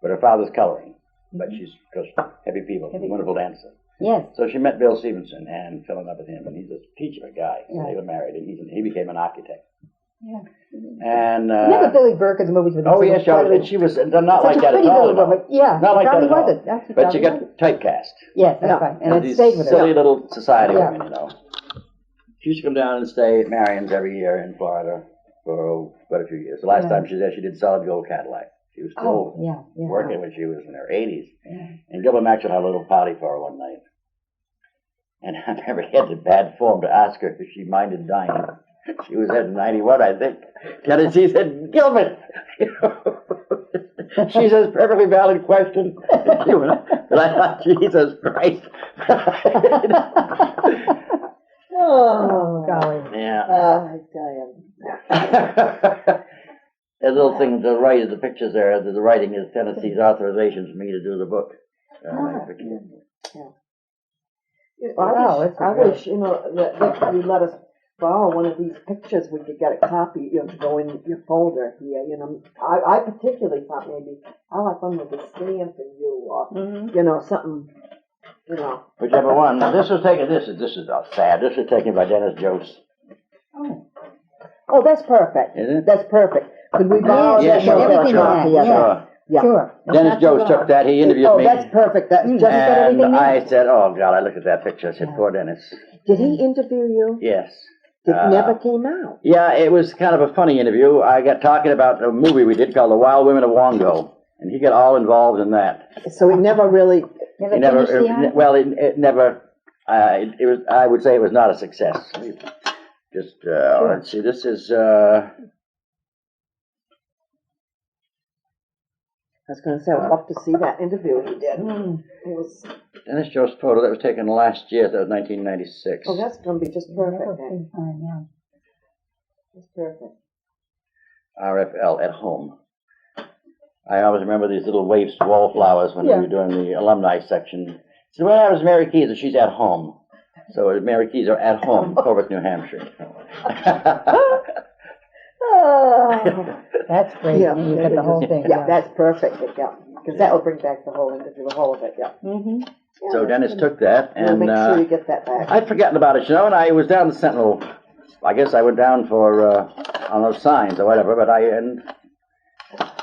but her father's coloring. But she's because heavy people, wonderful dancer. Yes. So she met Bill Stevenson and fell in love with him, and he's a teacher guy. So they were married, and he became an architect. Yeah. And remember Billy Burke's movies with oh yes, she was not like that at all. Yeah, not like that at all. Wasn't. But she got typecast. Yes, that's right, and it stayed with her. Silly little society women, you know. She used to come down and stay at Marion's every year in Florida for quite a few years. The last time she was there, she did Solid Gold Cadillac. She was still working when she was in her 80s. Yeah. And Gilbert Maxwell had a little party for her one night. And I remember he had the bad form to ask her if she minded dying. She was at 91, I think. And she said, Gilbert! She says, perfectly valid question. But I thought, Jesus Christ. Oh, golly. Yeah. I tell you. The little thing to write, the pictures there, the writing is Tennessee's authorization for me to do the book. I wish, you know, that you let us borrow one of these pictures. We could get a copy, you know, to go in your folder here. You know, I particularly thought maybe I like one with the stamp and you, or you know, something, you know. Whichever one. Now, this was taken. This is sad. This was taken by Dennis Jost. Oh, that's perfect. Is it? That's perfect. Could we borrow that? Sure. Sure. Dennis Jost took that. He interviewed me. Oh, that's perfect. That's just and I said, "Oh God, I looked at that picture." I said, "Poor Dennis." Did he interview you? Yes. It never came out. Yeah, it was kind of a funny interview. I got talking about a movie we did called The Wild Women of Wongo, and he got all involved in that. So he never really... It never. It was. I would say it was not a success. Just let's see. This is. I was going to say, I'd love to see that interview he did. It was Dennis Jost's photo that was taken last year. That was 1996. Oh, that's going to be just perfect. That's perfect. RFL at home. I always remember these little waifs, wallflowers, when we were doing the alumni section. So what happens to Mary Keys is she's at home. So Mary Keys are at home, Corbett, New Hampshire. Oh, that's great. Yeah, you got the whole thing. Yeah, that's perfect. Yeah, because that will bring back the whole interview, the whole of it. Yeah. Yeah, so Dennis took that, and we'll make sure you get that back. I'd forgotten about it, you know. And I was down the Sentinel. I guess I went down for on those signs or whatever. But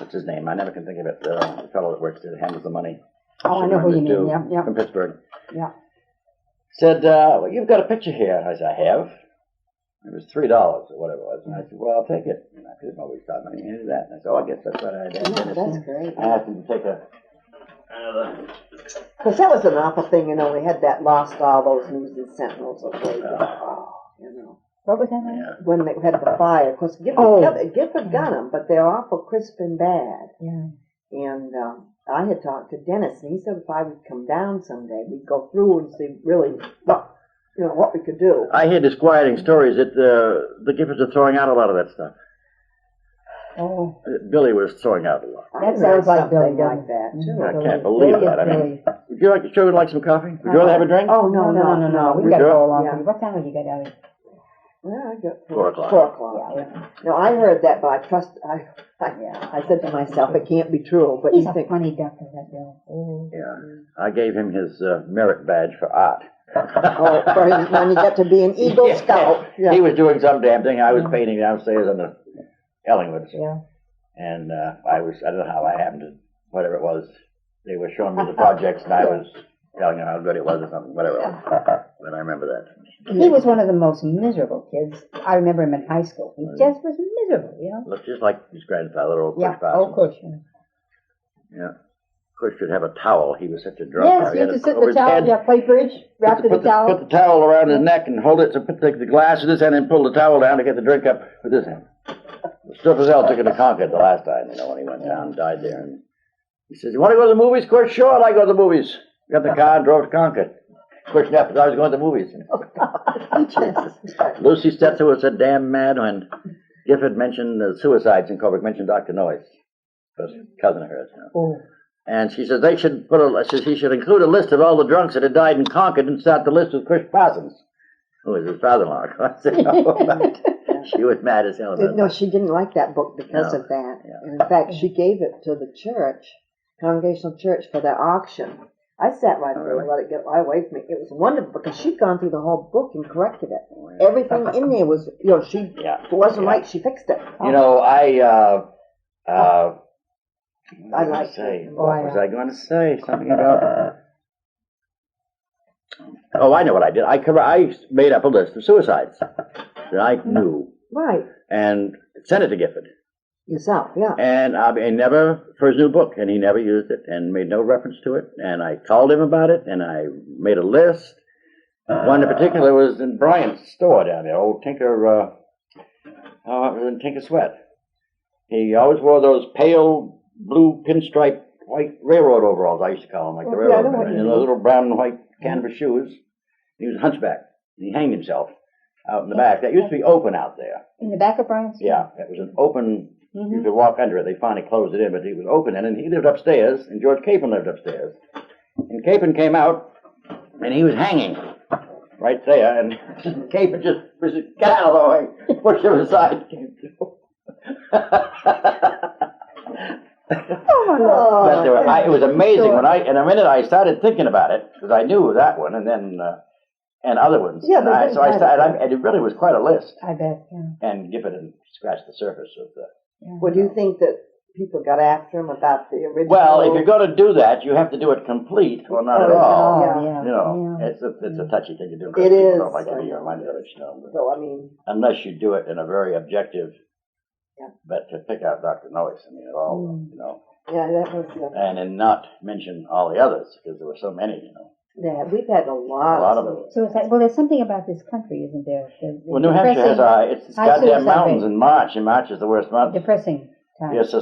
what's his name? I never can think of it. The fellow that works there, handles the money. Oh, I know who you mean. Yeah. From Pittsburgh. Yeah. Said, well, you've got a picture here. I said, I have. It was $3 or whatever it was. And I said, well, I'll take it. And I didn't always stop money into that. And I said, oh, I guess that's what I did. That's great. I asked him to take another. Because that was an awful thing, you know, we had that lost all those News and Sentinels of you know. What was that? Yeah. When they had the fire. Of course, Gifford got them, but they're awful crisp and bad. Yeah. And I had talked to Dennis, and he said if I would come down someday, we'd go through and see really what we could do. I hear disquieting stories that the Giffords are throwing out a lot of that stuff. Oh. Billy was throwing out a lot. That sounds like Billy like that, too. I can't believe that. I mean, would you like to show like some coffee? Would you rather have a drink? Oh, no. We got to go along. Yeah. What time would you get out of here? Well, I got 4 o'clock. 4 o'clock. Yeah. No, I heard that, but I said to myself, it can't be true. But he's a funny duck, that Bill. Oh. Yeah, I gave him his merit badge for art. For when he got to be an Eagle Scout. Yeah. He was doing some damn thing. I was painting downstairs on the Ellingwoods. Yeah. And I don't know how I happened to, whatever it was, they were showing me the projects and I was telling them how good it was or something, whatever it was. But I remember that. He was one of the most miserable kids. I remember him in high school. He just was miserable, you know. Looked just like his grandfather, old Cush. Yeah, old Cush. Yeah. Cush should have a towel. He was such a drunk. Yes, he used to sit in the towel, play bridge, wrapped in the towel. Put the towel around his neck and hold it, so put the glass in his hand and pull the towel down to get the drink up with his hand. Strophazell took him to Concord the last time, when he went down and died there. And he says, "You want to go to the movies?" Of course, sure, I go to the movies. Got the car and drove to Concord. Of course, after I was going to the movies. Lucy Stetzer was so damn mad when Gifford mentioned suicides in Coburg, mentioned Dr. Noyes, first cousin of hers. And she says he should include a list of all the drunks that had died in Concord and start the list with Chris Parsons, who was his father-in-law. She was mad as hell. No, she didn't like that book because of that. Yeah. And in fact, she gave it to the church, Congregational Church, for their auction. I sat right there and let it get right away from me. It was wonderful because she'd gone through the whole book and corrected it. Everything in there was, she wasn't right. She fixed it. What was I going to say? Something about... Oh, I know what I did. I made up a list of suicides that I knew. Right. And sent it to Gifford. Yourself, yeah. And I never, for his new book, and he never used it and made no reference to it. And I called him about it, and I made a list. One in particular was in Bryant's store down there, old Tinker, in Tinker Sweat. He always wore those pale blue pinstripe white railroad overalls, I used to call them, like the railroad men, and those little brown and white canvas shoes. He was a hunchback. He hanged himself out in the back. That used to be open out there. In the back of Bryant's? Yeah, it was an open... You could walk under it. They finally closed it in, but it was open, and he lived upstairs, and George Capon lived upstairs. And Capon came out, and he was hanging right there, and Capon just was, "Get out of the way," pushed him aside. But it was amazing when in a minute I started thinking about it, because I knew that one, and then and other ones. Yeah, and it really was quite a list. I bet. Yeah. And Gifford had scratched the surface of the. Well, do you think that people got after him about the original? Well, if you're going to do that, you have to do it complete, or not at all. It's a touchy thing to do. It is. Don't like to be reminded of it, So, I mean, unless you do it in a very objective, but to pick out Dr. Noyes, at all, Yeah, that was. And not mention all the others, because there were so many, Yeah, we've had a lot of them. So there's something about this country, isn't there? Well, New Hampshire has it's goddamn mountains in March. And March is the worst month. Depressing time. You're so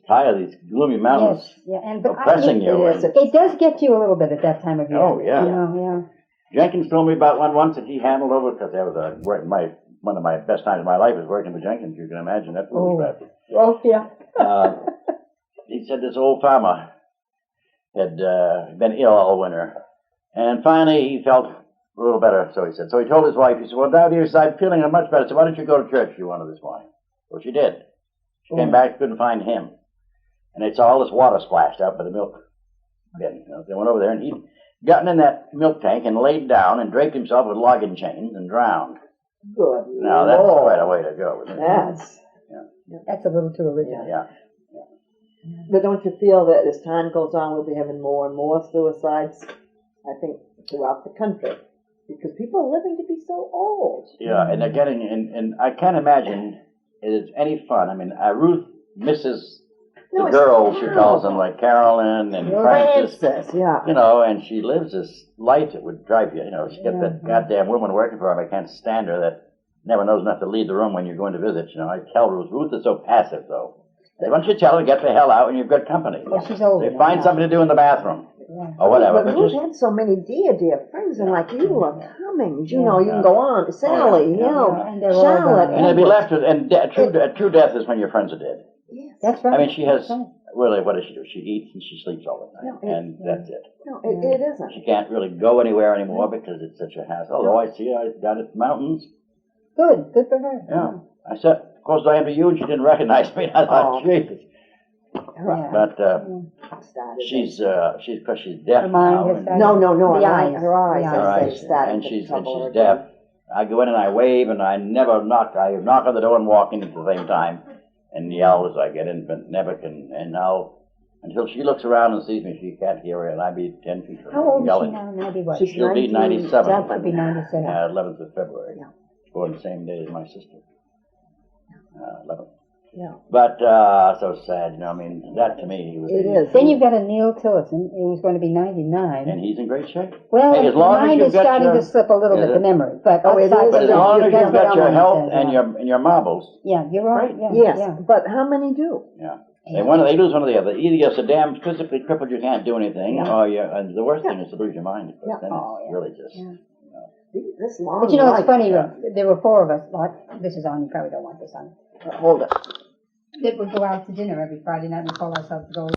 tired of these gloomy mountains. Yes, oppressing you. It does get you a little bit at that time of year. Oh, yeah. Yeah. Jenkins told me about one once that he handled over, because that was one of my best times of my life was working with Jenkins. You can imagine that was bad. Oh, yeah. He said this old farmer had been ill all winter. And finally, he felt a little better, so he said. So he told his wife, he said, "Well, now, dear, I'm feeling much better, so why don't you go to church you wanted this morning?" Well, she did. She came back, couldn't find him. And they saw all this water splashed out by the milk bin. They went over there, and he'd gotten in that milk tank and laid down and draped himself with logging chains and drowned. Good. Now, that's quite a way to go. That's a little too original. Yeah. But don't you feel that as time goes on, we'll be having more and more suicides? I think throughout the country, because people are living to be so old. Yeah, and they're getting, and I can't imagine it is any fun. Ruth misses the girls, she calls them, like Carolyn and Frances. Yeah. And she lives this life that would drive you. She got that goddamn woman working for her. I can't stand her. That never knows enough to leave the room when you're going to visit. I tell Ruth is so passive, though. Why don't you tell her to get the hell out when you've got company? Well, she's old. They find something to do in the bathroom. Or whatever. But we've had so many dear friends, and like you are coming. You can go on. Sally, Charlotte. And they'll be left with, and true death is when your friends are dead. Yes. That's right. She has, really, what does she do? She eats and she sleeps all the time. And that's it. No, it isn't. She can't really go anywhere anymore because it's such a hassle. Although I see her down at the mountains. Good for her. Yeah. I said, of course, I am to you, and she didn't recognize me. I thought, Jesus. But she's because she's deaf now. No, her eyes. Her eyes. And she's deaf. I go in and I wave, and I never knock. I knock on the door and walk in at the same time, and yell as I get in, but never can. And now, until she looks around and sees me, she can't hear her, and I'd be 10 feet from her. How old yelling. is she now? 90 what? She'll be 97. She'll be 97. 11th of February. Born the same day as my sister. 11th. Yeah. But, so sad, I mean, that to me was... It is. Then you've got a Neil Tillotson, who's going to be 99. And he's in great shape. Well, Hey, as long as mine you've is got starting your- to slip a little bit, Is the it? memory. But Oh, it is? But as long as that's you've what got your Elmore health says, and yeah. your marbles, Yeah, you're right. Right. Yeah, Yes, yeah. but how many do? yeah. Yeah. They lose one or the other. Either you're so damn physically crippled you can't do anything, or and the worst thing is to lose your mind. Because then Oh, it's yeah. really just... Yeah. This long But you know, it's life. funny, yeah. there were four of us, this is on, you probably don't want this on, Hold it. that would go out to dinner every Friday night and call ourselves to go.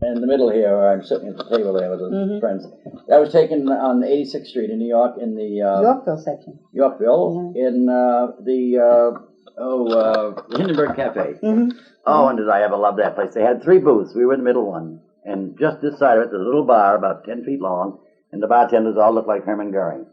In the middle here, where I'm sitting at the table there with Mhm. friends. That was taken on 86th Street in New York, in the Yorkville section. Yorkville, in the Hindenburg Cafe. Mm-hmm. Oh, and did I ever love that place. They had 3 booths. We were in the middle one. And just this side of it, there's a little bar about 10 feet long, and the bartenders all looked like Hermann Goering,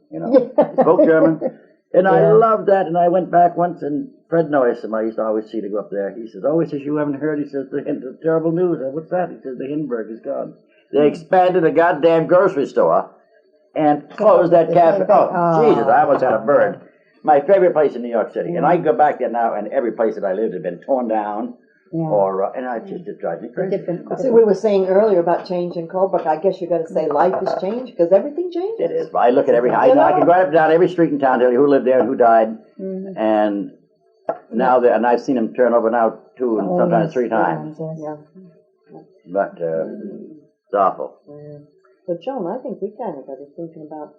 Spoke German. And I loved that, and I went back once, and Fred Noyes, I used to always see to go up there. He says, he says, you haven't heard? He says, the terrible news. I said, what's that? He says, the Hindenburg is gone. They expanded a goddamn grocery store and closed that cafe. Oh, Jesus, I almost had a bird. My favorite place in New York City. And I go back there now, and every place that I lived had been torn down. Yeah. And it drives me crazy. See, we were saying earlier about change in Colebrook. I guess you got to say life has changed because everything changes. It is. I look at I can go up and down every street in town, tell you who lived there and who died. Mm-hmm. And now and I've seen them turn over now 2 and sometimes 3 times. Yeah. But it's awful. Yeah. But Joan, I think we kind of got to be thinking about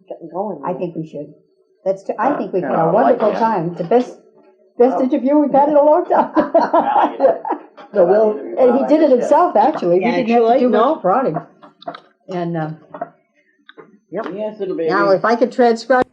getting going. I think we should. I think we've had Yeah, a wonderful time. The best interview we've had in a long time. And he did it himself, actually. We didn't have to do much prodding. And Yes, it'll be. now, if I could transcribe.